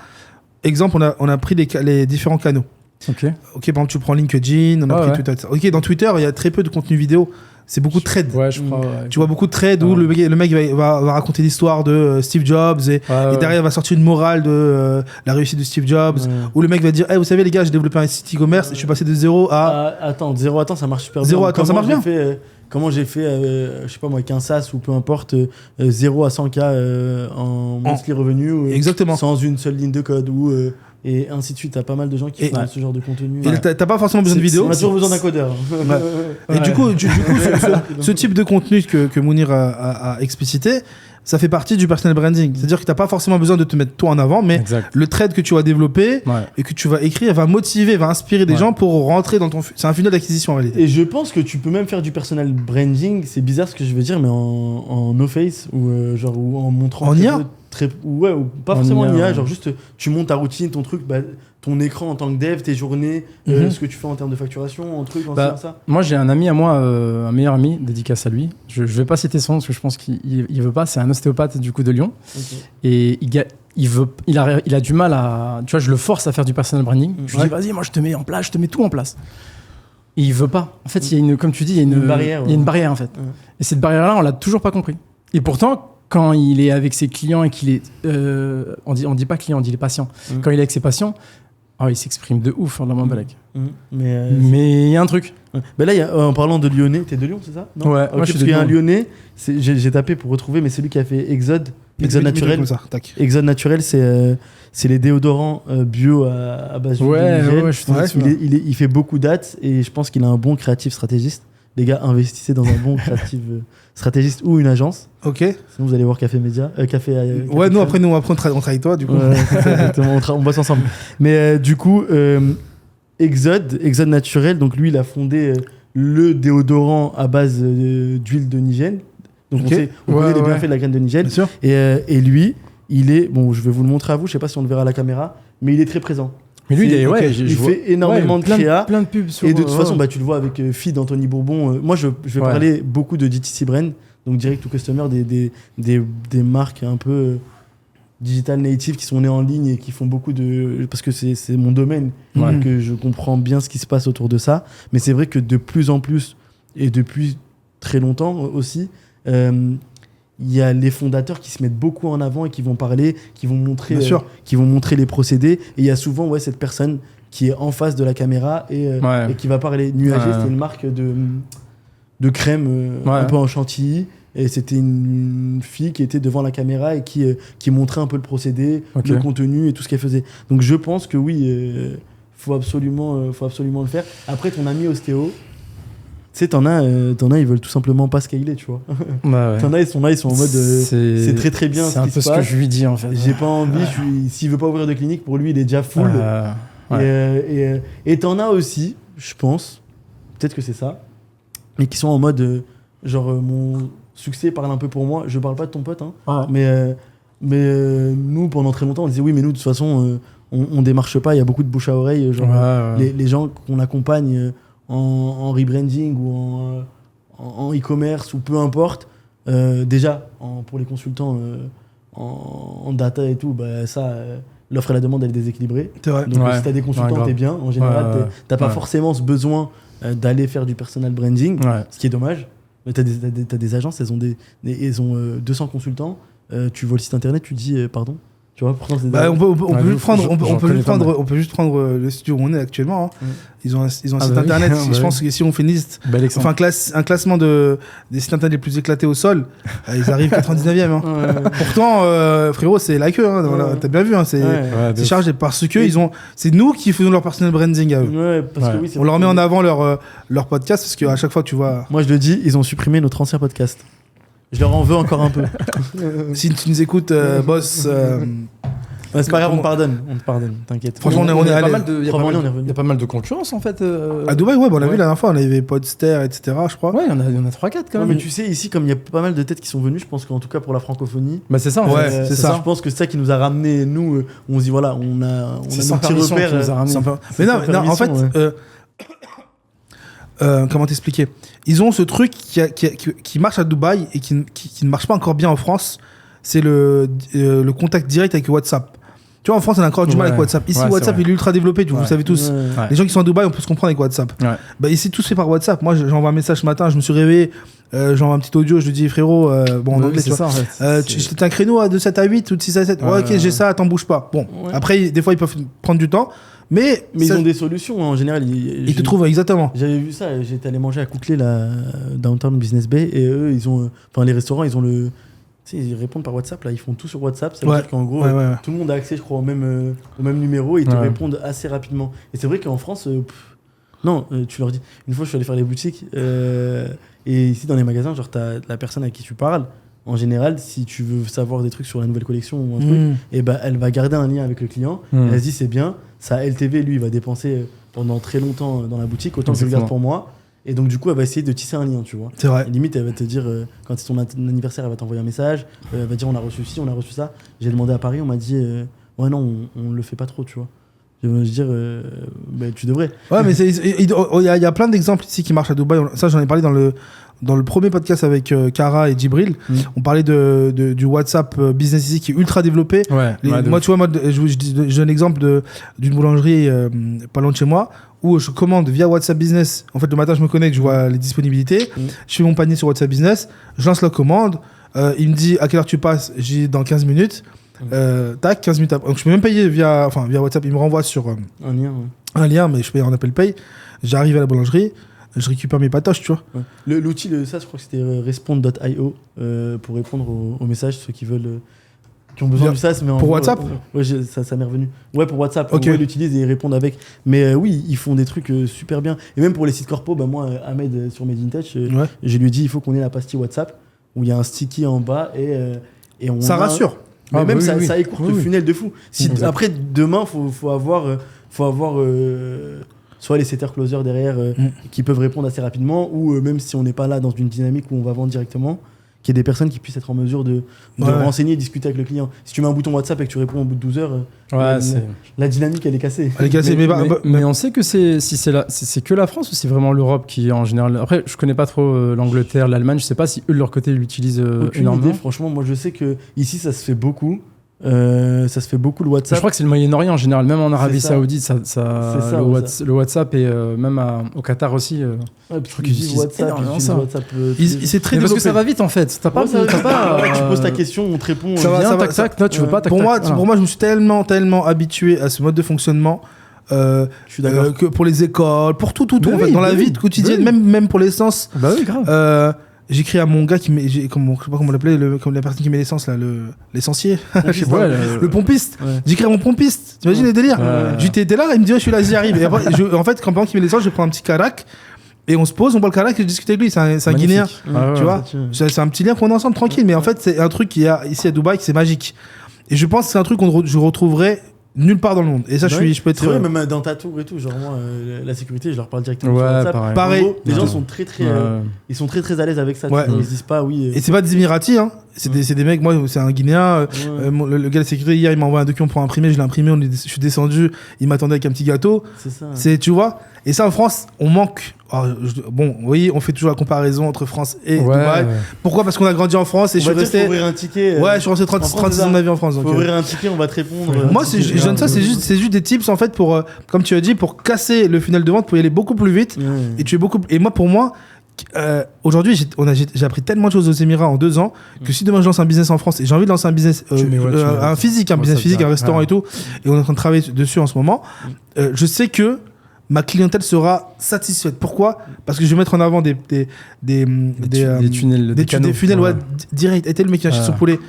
Exemple, on a pris les différents canaux. Ok, par exemple, tu prends LinkedIn, on a pris Twitter. Ok, dans Twitter, il y a très peu de contenu vidéo. C'est beaucoup de trades. Ouais, je crois. Tu vois beaucoup de trades où le mec va raconter l'histoire de Steve Jobs et derrière il va sortir une morale de la réussite de Steve Jobs. Où le mec va dire, hey, vous savez les gars, j'ai développé un site e-commerce et je suis passé de 0 à... Attends, ça marche super bien. 0 à... ça marche bien. Comment j'ai fait, je sais pas moi, qu'un SaaS ou peu importe, 0 à 100K en monthly revenu. Exactement. Sans une seule ligne de code et ainsi de suite. T'as pas mal de gens qui font ce genre de contenu. Et t'as pas forcément besoin de vidéo. On a toujours besoin d'un codeur. Et du coup, ce type de contenu que Mounir a explicité, ça fait partie du personal branding. C'est-à-dire que t'as pas forcément besoin de te mettre toi en avant, mais le trade que tu vas développer et que tu vas écrire va motiver, va inspirer des gens pour rentrer dans ton... C'est un funnel d'acquisition en réalité. Et je pense que tu peux même faire du personal branding, c'est bizarre ce que je veux dire, mais en no-face ou en montrant... En IA ou pas forcément en IA, genre juste tu montes ta routine, ton truc, ton écran en tant que dev, tes journées, ce que tu fais en termes de facturation, en truc, en ça. Moi j'ai un ami à moi, un meilleur ami, dédicace à lui. Je vais pas citer son nom parce que je pense qu'il veut pas. C'est un ostéopathe du coup de Lyon. Et il a du mal à... Tu vois, je le force à faire du personal branding. Je lui dis vas-y, moi je te mets en place, je te mets tout en place. Et il veut pas. En fait, il y a une, comme tu dis, il y a une barrière. Il y a une barrière en fait. Et cette barrière-là, on l'a toujours pas compris. Et pourtant, quand il est avec ses clients et qu'il est... on dit pas client, on dit les patients. Quand il est avec ses patients, il s'exprime de ouf dans mon balèque. Mais il y a un truc. Bah là, en parlant de Lyonnais, t'es de Lyon, c'est ça? Non, ouais, moi je suis de Lyon. Parce qu'il y a un Lyonnais, j'ai tapé pour retrouver, mais celui qui a fait Exode Naturel. Exode Naturel, c'est les déodorants bio à base d'huile de Nigel. Il fait beaucoup dates et je pense qu'il a un bon créatif stratégiste. Les gars, investissez dans un bon créatif stratégiste ou une agence. Ok. Sinon, vous allez voir Café Média. Ouais, nous, après, on travaille avec toi, du coup. Exactement, on bosse ensemble. Mais du coup, Exode Naturel, donc lui, il a fondé le déodorant à base d'huile de Nigel. Donc on connaît les bienfaits de la graine de Nigel. Et lui, il est... Bon, je vais vous le montrer à vous, je sais pas si on le verra à la caméra, mais il est très présent. Mais lui, il fait énormément de créa. Plein de pubs sur... Et de toute façon, tu le vois avec Feed, Anthony Bourbon. Moi, je vais parler beaucoup de DTC Brand, donc direct to customer, des marques un peu digital native qui sont nées en ligne et qui font beaucoup de... Parce que c'est mon domaine, que je comprends bien ce qui se passe autour de ça. Mais c'est vrai que de plus en plus, et depuis très longtemps aussi, il y a les fondateurs qui se mettent beaucoup en avant et qui vont parler, qui vont montrer les procédés. Et il y a souvent cette personne qui est en face de la caméra et qui va parler. Nuager, c'était une marque de crème un peu en chantilly. Et c'était une fille qui était devant la caméra et qui montrait un peu le procédé, le contenu et tout ce qu'elle faisait. Donc je pense que oui, faut absolument le faire. Après, ton ami ostéo, tu sais, t'en as, ils veulent tout simplement pas scaler, tu vois. T'en as, ils sont en mode c'est très très bien. C'est un peu ce que je lui dis en fait. J'ai pas envie, s'il veut pas ouvrir de clinique, pour lui, il est déjà full. Et t'en as aussi, je pense, peut-être que c'est ça, mais qui sont en mode mon succès parle un peu pour moi. Je parle pas de ton pote, mais nous, pendant très longtemps, on disait oui, mais nous, de toute façon, on démarche pas, il y a beaucoup de bouche à oreille. Les gens qu'on accompagne en rebranding ou en e-commerce ou peu importe, déjà pour les consultants en data et tout, l'offre et la demande elle est déséquilibrée. C'est vrai. Donc si tu as des consultants, t'es bien. En général, t'as pas forcément ce besoin d'aller faire du personal branding, ce qui est dommage. T'as des agences, elles ont 200 consultants. Tu vois le site internet, tu dis pardon. Tu vois, pourtant, on peut juste prendre le studio où on est actuellement. Hein. Ils ont un site internet. Je pense que si on fait une liste, un classement des sites internet les plus éclatés au sol, ils arrivent 99e. Hein. Pourtant, frérot, c'est la queue. Hein. T'as bien vu, hein, c'est chargé parce que c'est nous qui faisons leur personal branding à eux. On leur met en avant leur podcast parce qu'à chaque fois, tu vois. Moi, je le dis, ils ont supprimé notre ancien podcast. Je leur en veux encore un peu. Si tu nous écoutes, boss. C'est pas grave, on te pardonne, t'inquiète. Franchement, on est allé. Il y a pas mal de concurrence en fait. À Dubaï, on l'a vu la dernière fois, on avait Podster, etc. Je crois. Ouais, il y en a 3-4 quand même. Mais tu sais, ici, comme il y a pas mal de têtes qui sont venues, je pense qu'en tout cas pour la francophonie. Bah, c'est ça, en fait. C'est ça. Je pense que c'est ça qui nous a ramené, nous, on se dit, voilà, on a nos petits repères. Qui nous a ramené. Mais non, en fait. Comment t'expliquer ? Ils ont ce truc qui marche à Dubaï et qui ne marche pas encore bien en France. C'est le contact direct avec WhatsApp. Tu vois, en France, on a encore du mal avec WhatsApp. Ici, WhatsApp, il est ultra développé, vous le savez tous. Les gens qui sont à Dubaï, on peut se comprendre avec WhatsApp. Bah, ici, tout se fait par WhatsApp. Moi, j'envoie un message ce matin, je me suis réveillé, j'envoie un petit audio, je lui dis, frérot, en anglais, tu vois. J'étais un créneau de 7 à 8 ou de 6 à 7. Ouais, ok, j'ai ça, t'en bouge pas. Bon, après, des fois, ils peuvent prendre du temps. Mais ils ont des solutions en général. Ils te trouvent exactement. J'avais vu ça, j'étais allé manger à Cookley, Downtown Business Bay, et eux, les restaurants, ils ont le. Tu sais, ils répondent par WhatsApp, là, ils font tout sur WhatsApp. Ça veut dire qu'en gros, tout le monde a accès, je crois, au même numéro, et ils te répondent assez rapidement. Et c'est vrai qu'en France, tu leur dis. Une fois, je suis allé faire les boutiques, et ici, dans les magasins, genre, t'as la personne à qui tu parles. En général, si tu veux savoir des trucs sur la nouvelle collection ou un truc, et ben, elle va garder un lien avec le client. Elle se dit, c'est bien. Ça, LTV, lui, il va dépenser pendant très longtemps dans la boutique, autant que je le garde pour moi. Et donc, du coup, elle va essayer de tisser un lien, tu vois. C'est vrai. Et limite, elle va te dire, quand c'est ton anniversaire, elle va t'envoyer un message. Elle va dire, on a reçu ci, on a reçu ça. J'ai demandé à Paris, on m'a dit, ouais, non, on le fait pas trop, tu vois. Je veux dire, tu devrais. Ouais, mais il y a plein d'exemples ici qui marchent à Dubaï. Ça, j'en ai parlé dans le premier podcast avec Kara et Djibril. On parlait du WhatsApp business ici qui est ultra développé. Moi, tu vois, je donne l'exemple d'une boulangerie pas loin de chez moi où je commande via WhatsApp Business. En fait, le matin, je me connecte, je vois les disponibilités. Je fais mon panier sur WhatsApp Business. Je lance la commande. Il me dit à quelle heure tu passes. J'ai dit dans 15 minutes. Tac, 15 minutes après. Donc, je peux même payer via WhatsApp. Il me renvoie sur un lien, mais je paye en Apple Pay. J'arrive à la boulangerie. Je récupère mes patoches, tu vois. L'outil de ça, je crois que c'était respond.io pour répondre aux messages, ceux qui veulent. Qui ont besoin du SaaS, mais pour WhatsApp ça m'est revenu. Ouais, pour WhatsApp. Okay. Ils l'utilisent et ils répondent avec. Mais oui, ils font des trucs super bien. Et même pour les sites corpo, moi, Ahmed, sur Made in Touch, je lui ai dit il faut qu'on ait la pastille WhatsApp où il y a un sticky en bas et on. Ça rassure. Mais même ça écourte le funnel de fou. Après, demain, faut avoir soit les setters closers derrière qui peuvent répondre assez rapidement, ou même si on n'est pas là dans une dynamique où on va vendre directement, qu'il y ait des personnes qui puissent être en mesure de renseigner et discuter avec le client. Si tu mets un bouton WhatsApp et que tu réponds au bout de 12 heures, la dynamique, elle est cassée. Elle est cassée, mais on sait que c'est que la France ou c'est vraiment l'Europe qui, en général... Après, je connais pas trop l'Angleterre, l'Allemagne, je sais pas si eux, de leur côté, l'utilisent énormément. Idée, franchement, moi, je sais que ici ça se fait beaucoup. Ça se fait beaucoup le WhatsApp. Je crois que c'est le Moyen-Orient en général, même en Arabie Saoudite, le WhatsApp et même au Qatar aussi. Je crois qu'ils utilisent WhatsApp. C'est très développé. Parce que ça va vite en fait. Tu poses ta question, on te répond. Tu veux pas. Pour moi, je me suis tellement habitué à ce mode de fonctionnement. Je suis d'accord. Que pour les écoles, pour tout en fait, dans la vie quotidienne, même pour l'essence. Bah oui, grave. J'écris à mon gars je sais pas comment on l'appelait, comme la personne qui met l'essence là, l'essancier, je sais pas, le pompiste. J'écris à mon pompiste, t'imagines les délires. J'étais là, il me dit je suis là, j'y arrive. Et après, en fait, quand pendant qu'il met l'essence, je prends un petit carac et on se pose, on boit le carac et je discute avec lui. C'est un Guinéen, tu vois. C'est un petit lien qu'on est ensemble tranquille, mais en fait, c'est un truc qu'il y a ici à Dubaï qui c'est magique. Et je pense que c'est un truc je retrouverai nulle part dans le monde. Et ça, je peux être. C'est vrai, même dans ta tour et tout, genre moi, la sécurité, je leur parle directement sur WhatsApp. Pareil. Les gens sont très ils sont très à l'aise avec ça. Ils disent pas oui. Et c'est pas des Émiratis, hein. C'est des mecs, moi, c'est un Guinéen. Le gars de sécurité, hier, il m'a envoyé un document pour imprimer, je l'ai imprimé, je suis descendu, il m'attendait avec un petit gâteau. C'est ça. Tu vois. Et ça, en France, on manque. Bon, vous voyez, on fait toujours la comparaison entre France et Dubaï. Pourquoi ? Parce qu'on a grandi en France et je suis resté. Faut ouvrir un ticket. Je suis resté 36 ans de ma vie en France. Faut ouvrir un ticket, on va te répondre. Moi, je donne ça, c'est juste des tips en fait pour, comme tu as dit, pour casser le funnel de vente, pour y aller beaucoup plus vite. Et pour moi, Aujourd'hui, j'ai appris tellement de choses aux Émirats en 2 ans que si demain je lance un business en France et j'ai envie de lancer un business un physique, un business physique, un restaurant et tout, et on est en train de travailler dessus en ce moment, je sais que ma clientèle sera satisfaite. Pourquoi ? Parce que je vais mettre en avant des tunnels, des funnels direct. Et t'es le mec qui achète son poulet,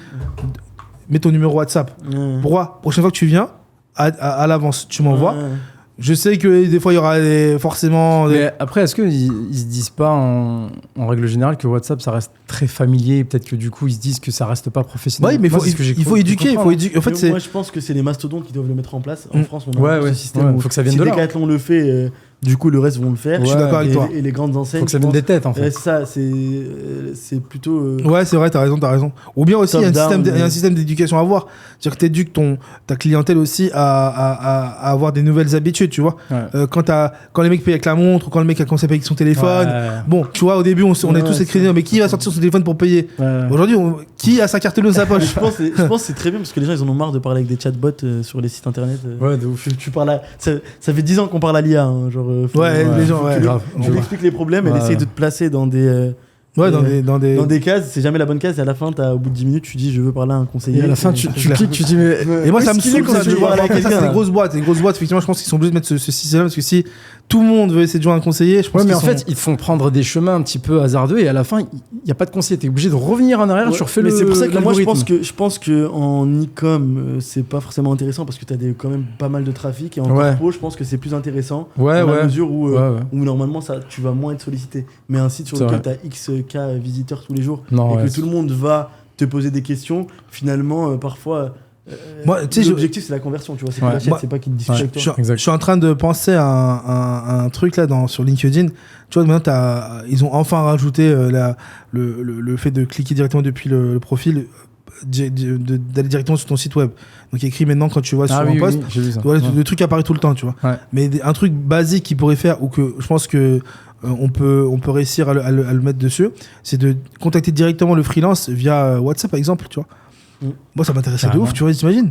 mets ton numéro WhatsApp. Pourquoi ? Prochaine fois que tu viens, à l'avance, tu m'envoies. Je sais que des fois, il y aura forcément... Mais après, est-ce qu'ils se disent pas en règle générale que WhatsApp, ça reste très familier et peut-être que du coup, ils se disent que ça reste pas professionnel. Oui, mais il faut éduquer. En fait, moi, je pense que c'est les mastodontes qui doivent le mettre en place. En France, on a ce système. Il faut que ça vienne de là. Si Decathlon le fait... Du coup, le reste vont le faire. Je suis d'accord avec toi. Et les grandes enseignes. Faut que ça vienne des têtes, en fait. Ça, c'est plutôt. Ouais, c'est vrai, t'as raison. Ou bien aussi, il y a un système d'éducation à avoir. C'est-à-dire que t'éduques ta clientèle aussi à avoir des nouvelles habitudes, tu vois. Quand les mecs payent avec la montre, ou quand le mec a commencé à payer avec son téléphone. Bon, tu vois, au début, on est tous écrits, mais qui va sortir son téléphone pour payer ? Aujourd'hui, qui a sa carte bleue dans sa poche ? Je pense que c'est très bien parce que les gens, ils en ont marre de parler avec des chatbots sur les sites internet. Ouais, de ouf. Tu parles ça fait 10 ans qu'on parle à l'IA, genre. Les gens, tu lui expliques les problèmes, elle essaye de te placer dans des. Dans des cases, c'est jamais la bonne case, et à la fin, au bout de 10 minutes, tu dis je veux parler à un conseiller. Et à la fin, tu cliques, tu dis mais. Et moi, ça me saoule quand tu parles à quelqu'un. C'est des grosses boîtes, effectivement, je pense qu'ils sont obligés de mettre ce système-là parce que si tout le monde veut essayer de joindre un conseiller, je pense mais en fait, ils te font prendre des chemins un petit peu hasardeux et à la fin, il n'y a pas de conseiller. Tu es obligé de revenir en arrière, tu refais le. Mais c'est pour ça que moi, je pense qu'en e-com, c'est pas forcément intéressant parce que tu as quand même pas mal de trafic. Et en corpo, je pense que c'est plus intéressant. Dans la mesure où normalement, tu vas moins être sollicité. Mais un site sur lequel tu as X visiteurs tous les jours et que tout le monde va te poser des questions, finalement, parfois. L'objectif, c'est la conversion, tu vois. C'est que l'achète, c'est pas qu'il te discute avec toi. Je suis en train de penser à un truc là sur LinkedIn. Tu vois, maintenant, ils ont enfin rajouté le fait de cliquer directement depuis le profil, d'aller directement sur ton site web. Donc, il y a écrit maintenant quand tu vois sur un post. Le truc apparaît tout le temps, tu vois. Mais un truc basique qu'ils pourraient faire ou que je pense que on peut réussir à le mettre dessus, c'est de contacter directement le freelance via WhatsApp, par exemple, tu vois. Moi, ça m'intéressait de ouf, tu vois, t'imagines.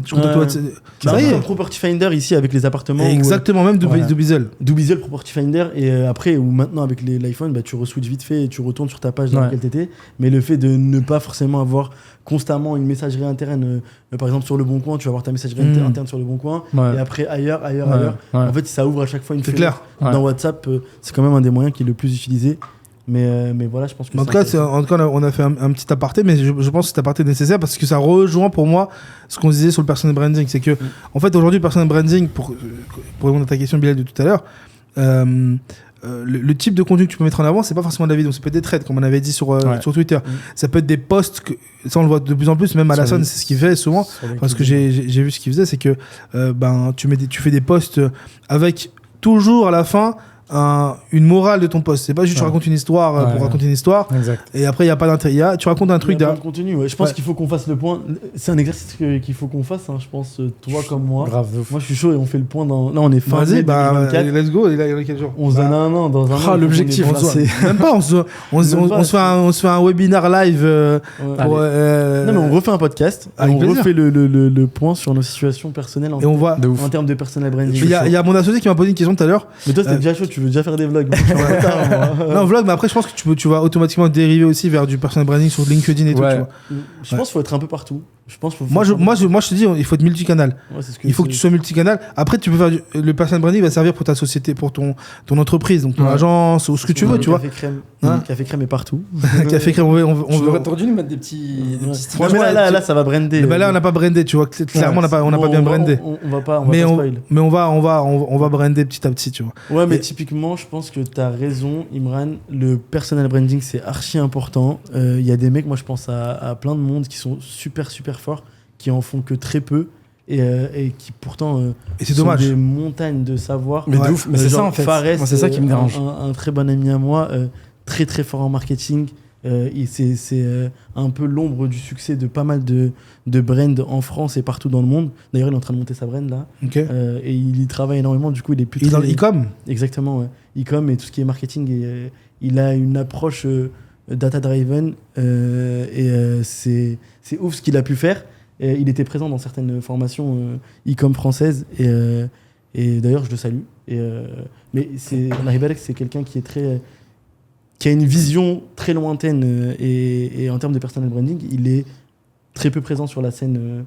Un Property Finder ici avec les appartements. Exactement, même Dubizzle. Dubizzle Property Finder, et après, ou maintenant avec l'iPhone, tu re-switches vite fait et tu retournes sur ta page dans laquelle t'étais. Mais le fait de ne pas forcément avoir constamment une messagerie interne, par exemple sur Le Bon Coin, tu vas avoir ta messagerie interne sur Le Bon Coin, et après ailleurs. En fait, ça ouvre à chaque fois une fenêtre. Dans WhatsApp, c'est quand même un des moyens qui est le plus utilisé. Mais voilà, je pense que en tout cas, on a fait un petit aparté, mais je pense que cet aparté est nécessaire parce que ça rejoint pour moi ce qu'on disait sur le personal branding. C'est que, en fait, aujourd'hui, le personal branding, pour répondre à ta question, Bilal, de tout à l'heure, le type de contenu que tu peux mettre en avant, c'est pas forcément de la vidéo, ça peut être des threads, comme on avait dit sur Twitter. Ça peut être des posts, ça on le voit de plus en plus, même Alassane, c'est ce qu'il fait souvent, parce que j'ai vu ce qu'il faisait, c'est que tu fais des posts avec toujours à la fin une morale de ton post. C'est pas juste tu racontes une histoire pour raconter une histoire. Exact. Et après il y a pas d'intérêt. Tu racontes un truc derrière. Contenu. Je pense qu'il faut qu'on fasse le point. C'est un exercice qu'il faut qu'on fasse. Je pense toi comme moi. Grave. Moi je suis chaud et on fait le point dans. Là on est fin. Vas-y, let's go. Il y a quel jour. On se donne un an dans un an. L'objectif. Même pas. On se fait un webinaire live. Non mais on refait un podcast. On refait le point sur nos situations personnelles. Et on voit en termes de personal branding. Il y a mon associé qui m'a posé une question tout à l'heure. Mais toi c'était déjà chaud. Tu veux déjà faire des vlogs. Non, vlog, mais après, je pense que tu vas automatiquement dériver aussi vers du personal branding sur LinkedIn et tout. Tu vois. Je pense qu'il faut être un peu partout. Moi, je te dis, il faut être multicanal. Il faut que tu sois multicanal. Après, tu peux faire le personal branding va servir pour ta société, pour ton entreprise, donc ton agence ou ce que tu veux, tu vois. Café crème est partout. Café crème, on veut entendu nous mettre des petits. Là, ça va brander. Là, on n'a pas brandé, tu vois. Clairement, on n'a pas bien brandé. On va pas. Mais on va brander petit à petit, tu vois. Ouais, mais typiquement, je pense que t'as raison, Imran. Le personal branding, c'est archi important. Il y a des mecs, moi, je pense à plein de monde qui sont super forts, qui en font que très peu et qui pourtant et c'est dommage. Des montagnes de savoir. Mais de ouf. Mais c'est ça en fait. Fares, c'est ça qui me dérange. Un très bon ami à moi, très fort en marketing. C'est un peu l'ombre du succès de pas mal de brands en France et partout dans le monde. D'ailleurs, il est en train de monter sa brand là. Et il y travaille énormément. Du coup, il est plus. Il est dans l'e-com. Exactement. Ouais. E-com et tout ce qui est marketing. Et il a une approche data-driven c'est ouf ce qu'il a pu faire. Il était présent dans certaines formations e-com françaises et d'ailleurs je le salue. Mais Larry Balek, c'est quelqu'un qui est très qui a une vision très lointaine et en termes de personal branding, il est très peu présent sur la scène.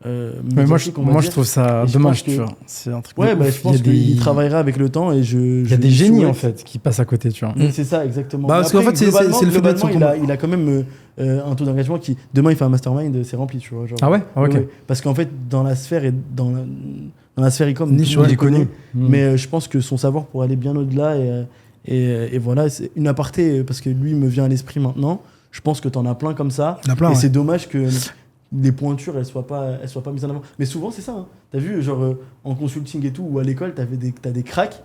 Mais moi, je trouve ça dommage, tu vois. C'est un truc. Ouais, je pense qu'il travaillera avec le temps et il y a des génies en fait qui passent à côté, tu vois. C'est ça, exactement. Parce qu'en fait, c'est le fait d'être il a quand même un taux d'engagement qui, demain, il fait un mastermind, c'est rempli, tu vois. Genre, ah ouais, ok. Ouais. Parce qu'en fait, dans la sphère et dans la sphère e-com, il est connu. Mais je pense que son savoir pourrait aller bien au-delà et voilà, c'est une aparté parce que lui me vient à l'esprit maintenant. Je pense que t'en as plein comme ça. Et c'est dommage que les pointures elles soient pas mises en avant, mais souvent c'est ça, hein. T'as vu genre en consulting et tout ou à l'école t'as des cracks,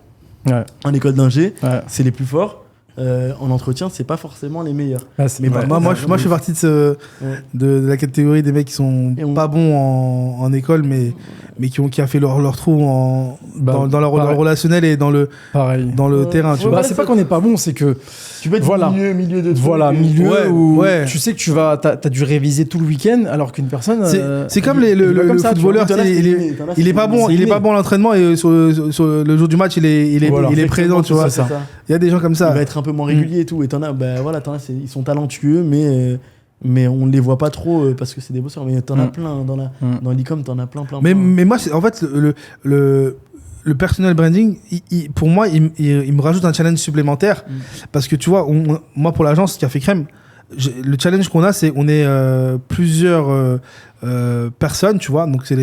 en école d'ingé, c'est les plus forts, en entretien c'est pas forcément les meilleurs. Mais moi je fais partie de la catégorie des mecs qui sont pas bons en école mais qui a fait leur trou dans leur relationnel et dans le terrain, tu vois. C'est pas qu'on est pas bon, c'est que tu peux être milieu de milieu où tu sais que t'as dû réviser tout le week-end alors qu'une personne c'est comme le footballeur, il est pas bon à l'entraînement et sur le jour du match il est présent, tu vois. Il y a des gens comme ça, il va être un peu moins régulier et tout, et t'en as ils sont talentueux mais on ne les voit pas trop parce que c'est des bosseurs, mais t'en as plein dans l'e-com, t'en as plein. Mais moi en fait le personal branding, pour moi, il me rajoute un challenge supplémentaire parce que tu vois, moi pour l'agence Café Crème, le challenge qu'on a, c'est on est plusieurs personnes, tu vois, donc c'est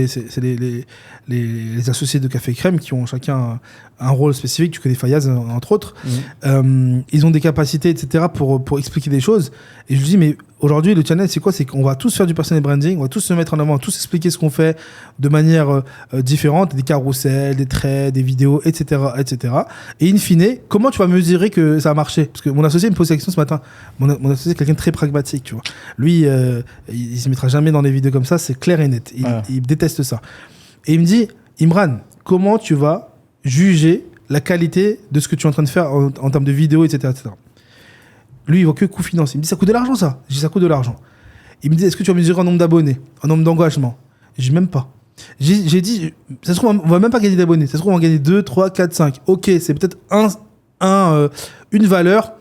les associés de Café Crème qui ont chacun un rôle spécifique. Tu connais Fayaz entre autres. Ils ont des capacités, etc. pour expliquer des choses. Et je lui dis, mais aujourd'hui le challenge c'est quoi? C'est qu'on va tous faire du personal branding, on va tous se mettre en avant, tous expliquer ce qu'on fait de manière différente, des carousels, des traits, des vidéos, etc., etc. Et in fine, comment tu vas mesurer que ça a marché? Parce que mon associé me pose la question ce matin. Mon associé est quelqu'un de très pragmatique, tu vois. Lui, il se mettra jamais dans des vidéos comme ça, c'est clair et net. Il déteste ça. Et il me dit, Imran, comment tu vas juger la qualité de ce que tu es en train de faire en termes de vidéos, etc., etc. Lui, il voit que coût financier. Il me dit, ça coûte de l'argent, ça. Je dis, ça coûte de l'argent. Il me dit, est-ce que tu vas mesurer un nombre d'abonnés, un nombre d'engagements? Je dis, même pas. J'ai dit, ça se trouve, on va même pas gagner d'abonnés. Ça se trouve, on va gagner 2, 3, 4, 5. Ok, c'est peut-être une valeur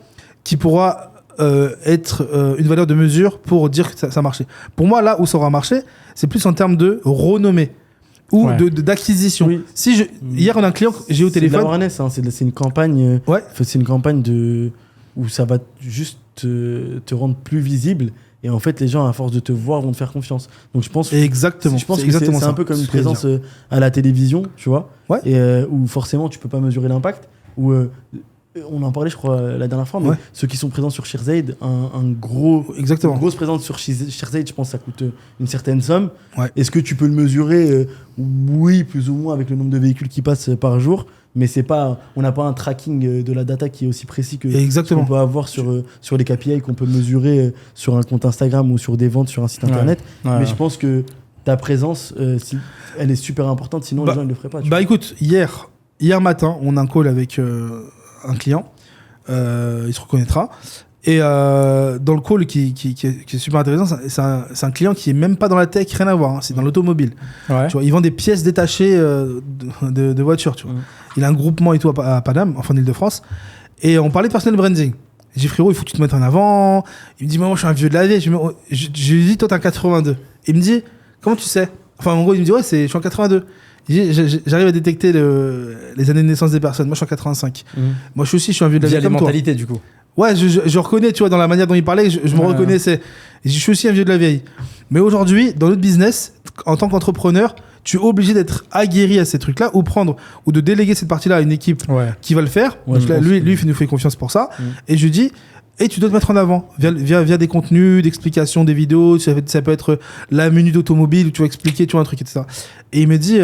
qui pourra être une valeur de mesure pour dire que ça a marché. Pour moi, là où ça aura marché, c'est plus en termes de renommée ou d'acquisition. Oui. Hier, on a un client, j'ai au téléphone. C'est de l'awareness, hein, c'est une campagne. C'est une campagne où ça va juste te rendre plus visible. Et en fait, les gens, à force de te voir, vont te faire confiance. Donc, je pense que c'est un peu comme une présence à la télévision, tu vois, et où forcément, tu peux pas mesurer l'impact. Où on en parlait, je crois, la dernière fois, mais ceux qui sont présents sur Sherzade, une grosse présence sur Sherzade, je pense que ça coûte une certaine somme. Est-ce que tu peux le mesurer? Oui, plus ou moins, avec le nombre de véhicules qui passent par jour. Mais on n'a pas un tracking de la data qui est aussi précis que ce qu'on peut avoir sur les KPI qu'on peut mesurer sur un compte Instagram ou sur des ventes sur un site internet. Mais je pense que ta présence, elle est super importante, sinon les gens ne le feraient pas. Écoute, hier matin, on a un call avec un client, il se reconnaîtra. Et dans le call qui est super intéressant, c'est un client qui est même pas dans la tech, rien à voir, hein, c'est dans l'automobile. Tu vois, il vend des pièces détachées de voitures. Tu vois. Il a un groupement et tout à Paname, enfin en Ile-de-France. Et on parlait de personal branding. J'ai dit, frérot, il faut que tu te mettes en avant. Il me dit, moi je suis un vieux de la vieille. Je lui dis, toi t'es un 82. Il me dit, comment tu sais? Enfin en gros, il me dit, je suis en 82. J'arrive à détecter les années de naissance des personnes. Moi je suis en 85. Moi je suis un vieux de la vieille comme toi. Via les mentalités du coup. Ouais, je reconnais, tu vois, dans la manière dont il parlait, je me reconnaissais. Je suis aussi un vieux de la vieille. Mais aujourd'hui, dans notre business, en tant qu'entrepreneur, tu es obligé d'être aguerri à ces trucs-là ou de déléguer cette partie-là à une équipe qui va le faire. Donc là, lui, il nous fait confiance pour ça. Et je lui dis, tu dois te mettre en avant via des contenus, d'explications, des vidéos. Ça peut être la minute automobile où tu vas expliquer, tu vois, un truc, etc. Et il me dit,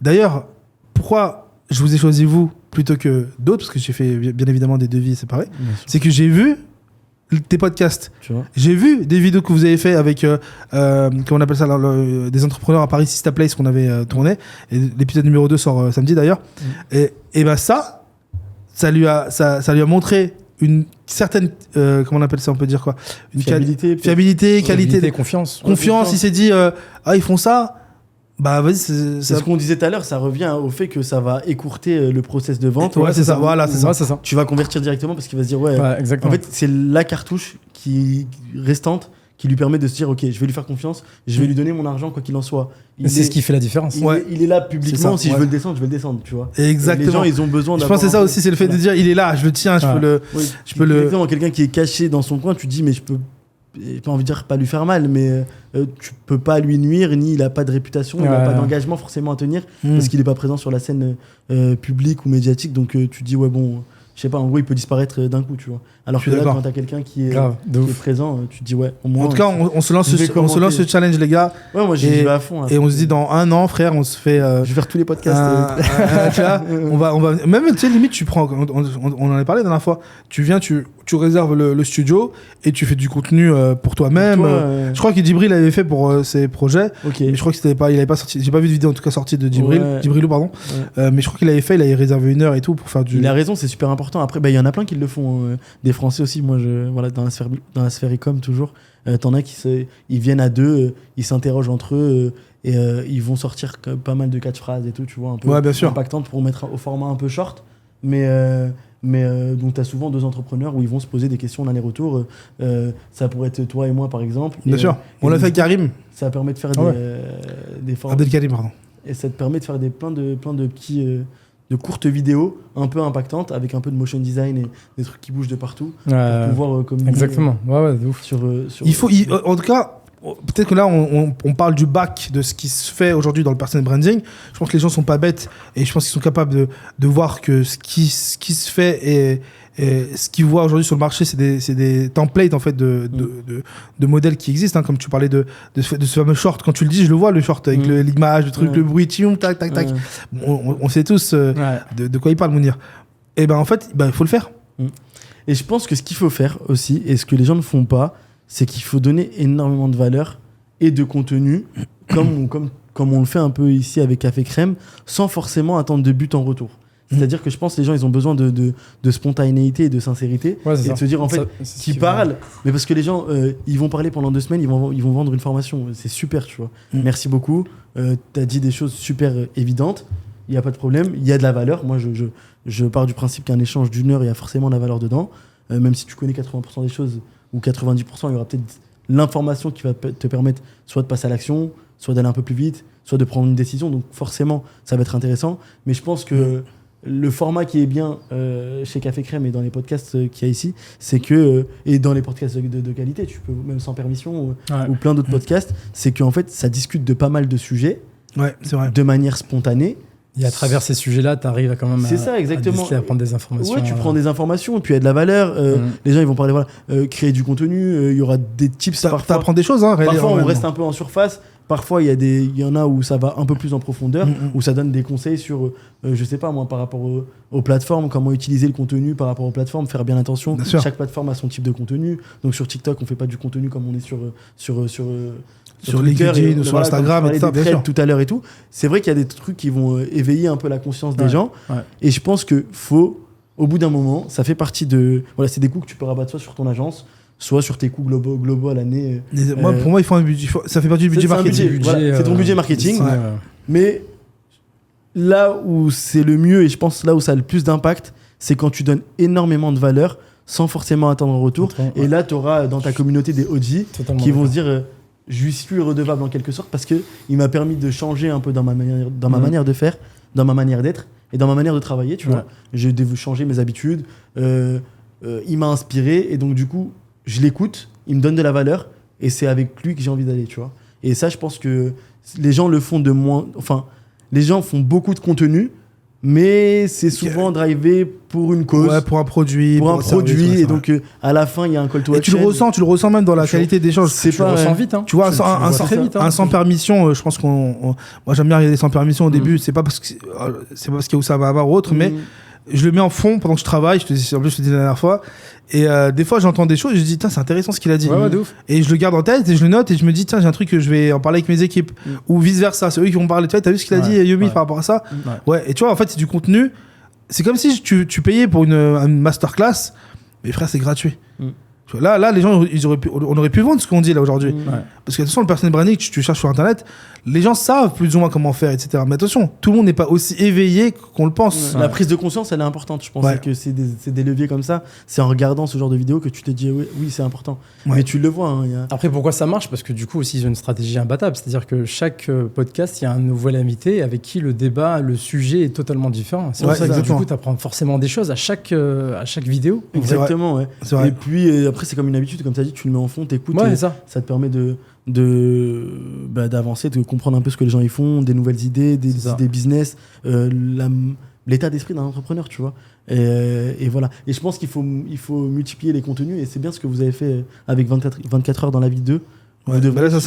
d'ailleurs, pourquoi je vous ai choisi vous plutôt que d'autres, parce que j'ai fait bien évidemment des devis séparés, c'est que j'ai vu tes podcasts, j'ai vu des vidéos que vous avez fait avec comment on appelle ça, des entrepreneurs à Paris Sista Place qu'on avait tourné, et l'épisode numéro 2 sort samedi d'ailleurs. Et ben ça lui a montré une certaine comment on appelle ça, on peut dire quoi, une fiabilité, qualité, confiance. Il s'est dit ils font ça, Bah vas-y, c'est ce qu'on disait tout à l'heure, ça revient au fait que ça va écourter le process de vente. Ouais, c'est ça, voilà, c'est ça. Tu vas convertir directement parce qu'il va se dire, exactement. En fait, c'est la cartouche restante qui lui permet de se dire, ok, je vais lui faire confiance, je vais lui donner mon argent quoi qu'il en soit. C'est ce qui fait la différence. Il est là publiquement, si je veux le descendre, je vais le descendre, tu vois. Exactement. Les gens, ils ont besoin d'avoir... Je pense que c'est ça aussi, c'est le fait de dire, il est là, je le tiens, je peux le... Exactement, quelqu'un qui est caché dans son coin, tu dis, mais j'ai pas envie de dire pas lui faire mal, mais tu peux pas lui nuire, ni il a pas de réputation, il a pas d'engagement forcément à tenir, parce qu'il est pas présent sur la scène publique ou médiatique, donc tu dis, je sais pas, en gros, il peut disparaître d'un coup, tu vois. Alors que là, quand t'as quelqu'un qui est présent, tu te dis, au moins. En tout cas, on se lance ce challenge, les gars. Ouais, moi, j'y vais à fond. Et on se dit, dans 1 an, frère, on se fait. Je vais faire tous les podcasts. Tu vois, on va. Même, tu sais, limite, tu prends. On en a parlé la dernière fois. Tu viens, tu réserves le studio et tu fais du contenu pour toi-même. Je crois que Djibril l'avait fait pour ses projets. Mais je crois qu'il avait pas sorti. J'ai pas vu de vidéo, en tout cas, sortie de Djibrilou, pardon. Mais je crois qu'il avait fait, il avait réservé 1 heure et tout pour faire du. Il a raison, c'est super important. Après, il y en a plein qui le font. Des Français aussi, moi, dans la sphère e-com toujours, t'en as ils viennent à 2, ils s'interrogent entre eux et ils vont sortir pas mal de catchphrases et tout, tu vois, un peu impactantes pour mettre au format un peu short. Mais donc t'as souvent 2 entrepreneurs où ils vont se poser des questions d'aller-retour. Ça pourrait être toi et moi, par exemple. Bien sûr, on l'a fait avec Karim. Ça permet de faire des formats. Abdelkarim, pardon. Et ça te permet de faire plein de petits... de courtes vidéos un peu impactantes avec un peu de motion design et des trucs qui bougent de partout pour pouvoir communiquer. Exactement, de ouf. En tout cas, peut-être que là on parle du bac de ce qui se fait aujourd'hui dans le personal branding. Je pense que les gens sont pas bêtes et je pense qu'ils sont capables de voir que ce qui se fait et ce qu'ils voient aujourd'hui sur le marché, c'est des templates en fait de modèles qui existent, hein, comme tu parlais de ce fameux short. Quand tu le dis, je le vois, le short avec l'image, le truc, le bruit, tac tac tac. On sait tous de quoi il parle, Mounir. Et ben en fait, il faut le faire. Et je pense que ce qu'il faut faire aussi, et ce que les gens ne font pas, c'est qu'il faut donner énormément de valeur et de contenu, comme on le fait un peu ici avec Café Crème, sans forcément attendre de but en retour. C'est-à-dire que je pense que les gens, ils ont besoin de spontanéité et de sincérité. Et de se dire, en fait, qu'ils parlent. Mais parce que les gens, ils vont parler pendant 2 semaines, ils vont vendre une formation. C'est super, tu vois. Merci beaucoup. T'as dit des choses super évidentes. Il n'y a pas de problème. Il y a de la valeur. Moi, je pars du principe qu'un échange d'1 heure, il y a forcément de la valeur dedans. Même si tu connais 80% des choses, ou 90%, il y aura peut-être l'information qui va te permettre soit de passer à l'action, soit d'aller un peu plus vite, soit de prendre une décision. Donc forcément, ça va être intéressant. Mais je pense que le format qui est bien chez Café Crème et dans les podcasts qu'il y a ici, c'est que, et dans les podcasts de qualité, tu peux même sans permission ou plein d'autres podcasts, c'est qu'en fait, ça discute de pas mal de sujets c'est vrai. De manière spontanée. Et à travers ces sujets-là, tu arrives quand même à prendre des informations. Ouais, tu prends des informations et puis il y a de la valeur. Les gens, ils vont parler, créer du contenu, il y aura des tips. Tu apprends des choses. Hein, parfois, on reste un peu en surface. Parfois, il y en a où ça va un peu plus en profondeur, où ça donne des conseils sur, je sais pas moi, par rapport aux plateformes, comment utiliser le contenu par rapport aux plateformes, faire bien attention. Bien sûr. Chaque plateforme a son type de contenu. Donc sur TikTok, on fait pas du contenu comme on est sur LinkedIn ou sur Instagram, et tout à l'heure et tout. C'est vrai qu'il y a des trucs qui vont éveiller un peu la conscience des gens. Et je pense que faut, au bout d'un moment, ça fait partie de... Voilà, c'est des coûts que tu peux rabattre soit sur ton agence, soit sur tes coûts globaux à l'année. Pour moi, il faut un budget. Ça fait partie du budget marketing. C'est ton budget marketing. Mais là où c'est le mieux, et je pense là où ça a le plus d'impact, c'est quand tu donnes énormément de valeur sans forcément attendre un retour. Et là, tu auras dans ta communauté des OG qui vont se dire... je suis redevable en quelque sorte parce qu'il m'a permis de changer un peu dans ma manière de faire, dans ma manière d'être et dans ma manière de travailler, tu vois. J'ai dû changer mes habitudes, il m'a inspiré et donc du coup, je l'écoute, il me donne de la valeur et c'est avec lui que j'ai envie d'aller, tu vois. Et ça, je pense que les gens le font de moins... Enfin, les gens font beaucoup de contenu, mais c'est souvent drivé pour une cause. Ouais, pour un produit. Et donc, à la fin, il y a un call to action. Et tu le ressens même dans la qualité d'échange. Tu le ressens vite. Hein. Tu vois, un sans permission, je pense moi, j'aime bien regarder sans permission au début. C'est pas parce qu'il y a où ça va avoir ou autre, mais je le mets en fond pendant que je travaille. En plus, je te dis la dernière fois. Et des fois, j'entends des choses et je dis, c'est intéressant ce qu'il a dit. Ouais, de ouf. Et je le garde en tête et je le note et je me dis, tiens, j'ai un truc que je vais en parler avec mes équipes. Ou vice-versa. C'est eux qui vont parler. Tu vois, t'as vu ce qu'il a dit, Yomi, par rapport à ça? Ouais. Et tu vois, en fait, c'est du contenu. C'est comme si tu payais pour une masterclass. Mais frère, c'est gratuit. Tu Tu vois, là, les gens, on aurait pu vendre ce qu'on dit là aujourd'hui. Parce que de toute façon, le personal branding, tu cherches sur Internet, les gens savent plus ou moins comment faire, etc. Mais attention, tout le monde n'est pas aussi éveillé qu'on le pense. La prise de conscience, elle est importante. Je pense que c'est des leviers comme ça. C'est en regardant ce genre de vidéo que tu te dis oui, c'est important. Mais tu le vois. Hein, Après, pourquoi ça marche ? Parce que du coup, aussi, ils ont une stratégie imbattable. C'est-à-dire que chaque podcast, il y a un nouvel invité avec qui le débat, le sujet est totalement différent. C'est pour ça que du coup, tu apprends forcément des choses à chaque vidéo. Exactement, ouais. Et puis, après, c'est comme une habitude. Comme tu as dit, tu le mets en fond, t'écoutes. Ça te permet d'avancer, de comprendre un peu ce que les gens y font, des nouvelles idées, des idées business, l'état d'esprit d'un entrepreneur, tu vois. Et voilà. Et je pense qu'il faut multiplier les contenus, et c'est bien ce que vous avez fait avec 24 heures dans la vie 2. Là, ça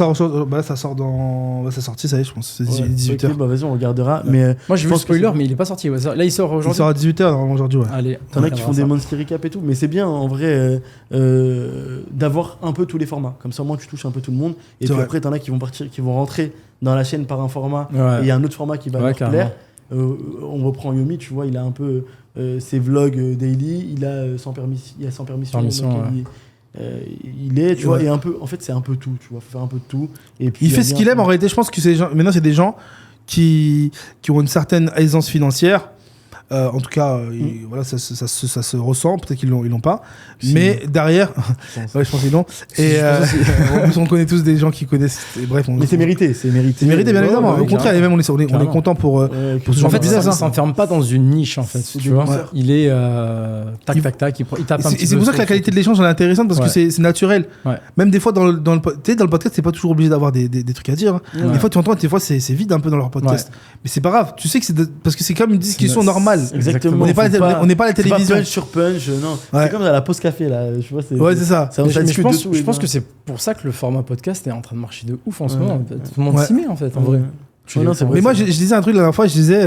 sort dans. Ça sorti, ça y est, je pense. C'est 18h. Ok, vas-y, on regardera. Ouais. Mais moi, j'ai vu le spoiler, mais il est pas sorti. Là, il sort aujourd'hui. Il sort à 18h aujourd'hui, ouais. Allez. T'en as qui font des monthly recap et tout, mais c'est bien en vrai d'avoir un peu tous les formats. Comme ça, au moins, tu touches un peu tout le monde. Et puis après, t'en as qui vont rentrer dans la chaîne par un format. Et il y a un autre format qui va leur plaire. On reprend Yomi, tu vois, il a un peu ses vlogs daily. Il a sans permission. Il est, tu vois, et un peu, en fait, c'est un peu tout, tu vois, faut faire un peu de tout. Et puis, il fait ce qu'il aime, en réalité. Je pense que maintenant, c'est des gens qui ont une certaine aisance financière. En tout cas, voilà, ça se ressent. Peut-être qu'ils l'ont pas. Mais derrière, je pense qu'ils l'ont. Et on connaît tous des gens qui connaissent. Bref, mais c'est mérité, c'est mérité, bien évidemment. Au contraire, et même on est content pour ce genre de business. Il s'enferme pas dans une niche, en fait. Tu vois, il est tac, il tape un petit peu. Et c'est pour ça que la qualité de l'échange est intéressante, parce que c'est naturel. Même des fois, dans le podcast, c'est pas toujours obligé d'avoir des trucs à dire. Des fois, tu entends, des fois, c'est vide un peu dans leur podcast. Mais c'est pas grave. Tu sais que parce que c'est comme une discussion normale. Exactement. On n'est pas à la télévision. C'est pas punch sur punch, non. C'est comme à la pause café, là. Je vois, c'est ça. Je pense que c'est pour ça que le format podcast est en train de marcher de ouf en ce moment. Tout le monde s'y met, en fait, en vrai. Mais moi, je disais un truc la dernière fois, je disais,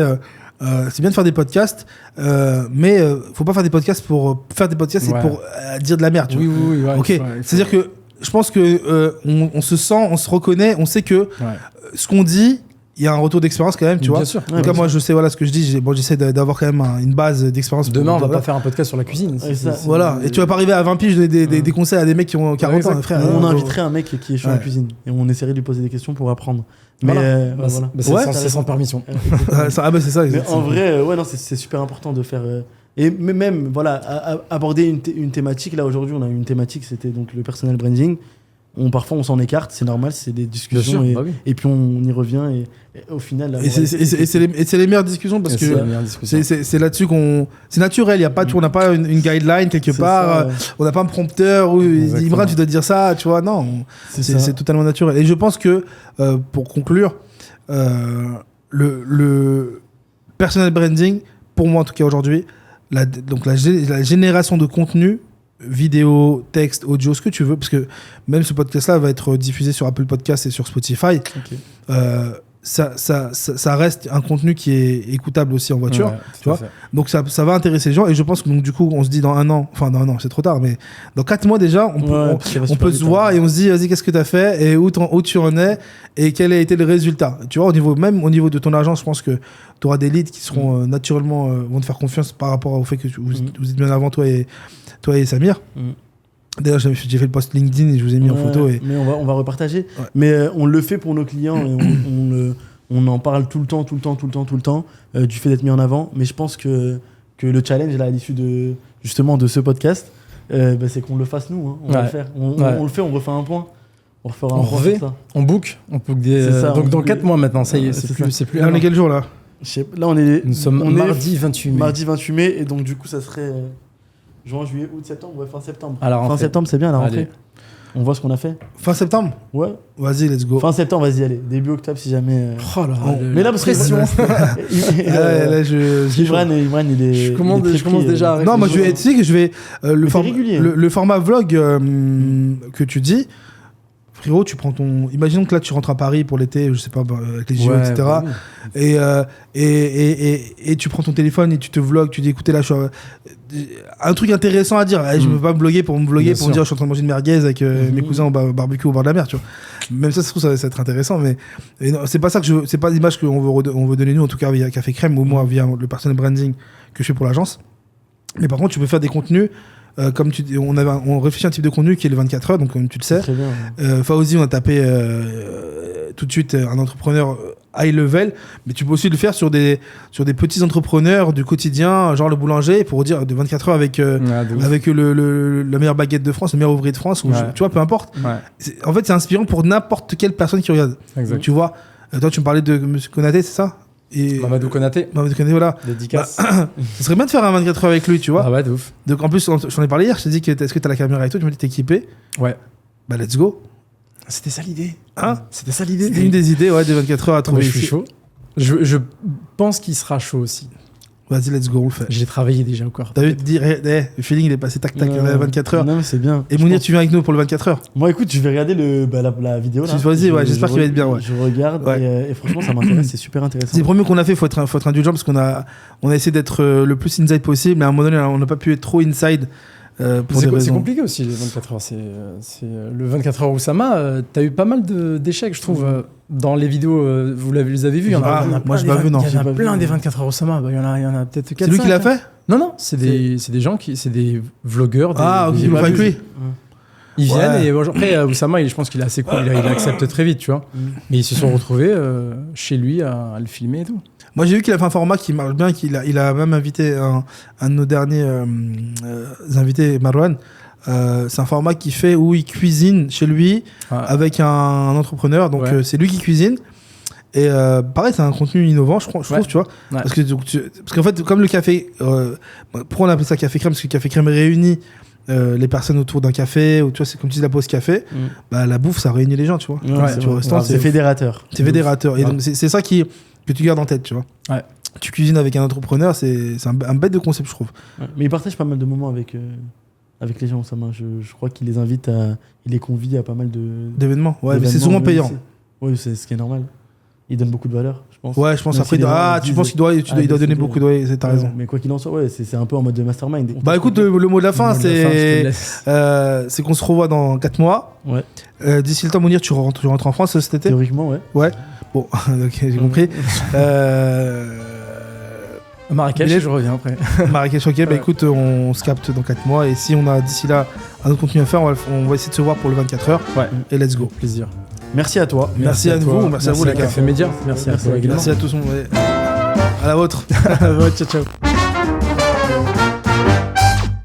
c'est bien de faire des podcasts, mais faut pas faire des podcasts pour faire des podcasts et pour dire de la merde. Oui, ok. C'est-à-dire que je pense que on se sent, on se reconnaît, on sait que ce qu'on dit, il y a un retour d'expérience quand même, tu vois. Bien sûr. En tout cas, moi, je sais ce que je dis. J'essaie d'avoir quand même une base d'expérience. Demain, on va pas faire un podcast sur la cuisine. Voilà. Et tu vas pas arriver à 20 piges donner des conseils à des mecs qui ont 40 ans, frère. On inviterait un mec qui est chaud en cuisine et on essaierait de lui poser des questions pour apprendre. Mais voilà. C'est sans permission. C'est ça. Mais en vrai, c'est super important de faire. Et même, voilà, aborder une thématique. Là, aujourd'hui, on a une thématique, c'était donc le personal branding. Parfois on s'en écarte, c'est normal, c'est des discussions et puis on y revient et au final c'est les meilleures discussions parce que c'est là-dessus c'est naturel, on n'a pas une guideline quelque part, on n'a pas un prompteur où Imran tu dois dire ça, tu vois, non, c'est totalement naturel. Et je pense que pour conclure, le personal branding, pour moi en tout cas aujourd'hui, la génération de contenu, vidéo, texte, audio, ce que tu veux, parce que même ce podcast-là va être diffusé sur Apple Podcasts et sur Spotify. Ça reste un contenu qui est écoutable aussi en voiture, tu vois. Donc ça va intéresser les gens, et je pense que donc, du coup on se dit dans un an, c'est trop tard, mais dans 4 mois déjà on peut se voir et on se dit vas-y, qu'est-ce que tu as fait et où tu en es et quel a été le résultat, tu vois. Au niveau de ton agence, je pense que tu auras des leads qui seront naturellement vont te faire confiance par rapport au fait que vous êtes bien avant toi et Samir. D'ailleurs, j'ai fait le post LinkedIn et je vous ai mis en photo. Mais on va repartager. Mais on le fait pour nos clients et on en parle tout le temps du fait d'être mis en avant. Mais je pense que le challenge là, à l'issue de ce podcast, c'est qu'on le fasse nous. Hein. On va le faire. On le fait, on refait un point. On refera un point sur ça. On book donc dans 4 mois maintenant, ça y est, c'est plus. Là, on est quel jour là? Nous sommes mardi 28 mai. Mardi 28 mai, et donc du coup ça serait juin, juillet, août, septembre, fin septembre. Fin septembre, c'est bien à la rentrée. On voit ce qu'on a fait. Fin septembre? Ouais. Vas-y, let's go. Fin septembre, vas-y, allez. Début octobre, si jamais. Mais là, pression. Imran, il est. Je commence déjà à réfléchir. Non, moi, tu sais que je vais. Le format vlog que tu dis. Frérot, tu prends imaginons que là tu rentres à Paris pour l'été, je sais pas, avec les JO, etc. Et tu prends ton téléphone et tu te vlogs, tu dis écoutez là, un truc intéressant à dire. Je ne veux pas me vloguer pour me vloguer, pour me dire je suis en train de manger une merguez avec mes cousins au barbecue au bord de la mer, tu vois. Même ça se trouve, ça va être intéressant, mais c'est pas ça c'est pas l'image qu'on veut donner nous, en tout cas via Café Crème ou moi via le personal branding que je fais pour l'agence. Mais par contre, tu peux faire des contenus comme on réfléchit à un type de contenu qui est le 24 heures, donc comme tu le sais. Très bien. Fauzi, on a tapé tout de suite un entrepreneur high level, mais tu peux aussi le faire sur des petits entrepreneurs du quotidien, genre le boulanger, pour dire de 24 heures avec la meilleure baguette de France, le meilleur ouvrier de France, ou tu vois, peu importe. En fait, c'est inspirant pour n'importe quelle personne qui regarde. Exact. Tu vois, toi, tu me parlais de M. Konaté, c'est ça? Et Mamadou Konaté, voilà. Dédicace. Ce serait bien de faire un 24 heures avec lui, tu vois. Ah ouais, de ouf. Donc en plus, j'en ai parlé hier, je t'ai dit que est-ce que t'as la caméra et tout, tu m'as dit t'es équipé. Ouais. Bah let's go. C'était ça l'idée. C'était ça l'idée. C'était une des idées, des 24 heures à trouver. Je suis chaud. Je pense qu'il sera chaud aussi. Vas-y, let's go, on le fait. J'ai travaillé déjà encore. T'as vu te dire, le feeling il est passé tac-tac, 24 heures. Non, mais c'est bien. Et Mounir, tu viens avec nous pour le 24 heures? Moi, écoute, je vais regarder la vidéo. Là. Vas-y, j'espère qu'il va être bien. Je regarde et franchement, ça m'intéresse, c'est super intéressant. C'est le premier qu'on a fait, faut être indulgent parce qu'on a essayé d'être le plus inside possible, mais à un moment donné, on n'a pas pu être trop inside. C'est compliqué aussi les 24 heures. C'est le 24 heures Oussama. T'as eu pas mal d'échecs, je trouve, dans les vidéos. Vous les avez vues. Moi, je l'ai pas vu, non. Il y en a plein des 24 heures Oussama. Il y en a peut-être 4. C'est lui qui l'a fait? Non, c'est des gens c'est des vlogueurs. Qui l'ont fait avec lui. Ils viennent et après Oussama, je pense qu'il est assez cool. Il accepte très vite, tu vois. Mais ils se sont retrouvés chez lui à le filmer et tout. Moi, j'ai vu qu'il a fait un format qui marche bien, il a même invité un de nos derniers invités, Marwan. C'est un format qu'il fait où il cuisine chez lui avec un entrepreneur. Donc, c'est lui qui cuisine. Et pareil, c'est un contenu innovant, je trouve, tu vois. Ouais. Parce qu'en fait, comme le café, pourquoi on appelle ça café crème? Parce que le café crème réunit les personnes autour d'un café, ou tu vois, c'est comme tu dis la pause café. La bouffe, ça réunit les gens, tu vois. C'est fédérateur. C'est fédérateur. Et donc, c'est ça que tu gardes en tête, tu vois. Ouais. Tu cuisines avec un entrepreneur, c'est un bête de concept, je trouve. Ouais. Mais il partage pas mal de moments avec les gens, Oussama. Je crois qu'il les invite il les convie à pas mal d'événements. Ouais, mais c'est souvent payant. Oui, c'est ce qui est normal. Il donne beaucoup de valeur, je pense. Ouais, je pense. Après, tu penses qu'il doit donner beaucoup de. T'as raison. Mais quoi qu'il en soit, c'est un peu en mode de mastermind. Bah écoute, le mot de la fin, c'est qu'on se revoit dans 4 mois. Ouais. D'ici le temps, Mounir, tu rentres en France cet été? Théoriquement, ouais. Ouais. Bon, ok, j'ai compris. Marrakech, je reviens après. Marrakech, ok. Bah écoute, on se capte dans 4 mois. Et si on a d'ici là un autre contenu à faire, on va essayer de se voir pour le 24 heures. Ouais. Et let's go. Plaisir. Merci à toi. Merci à vous. Merci à vous, les gars. Café Média. Merci à toi. Merci à tous. À la vôtre. Ciao, ciao.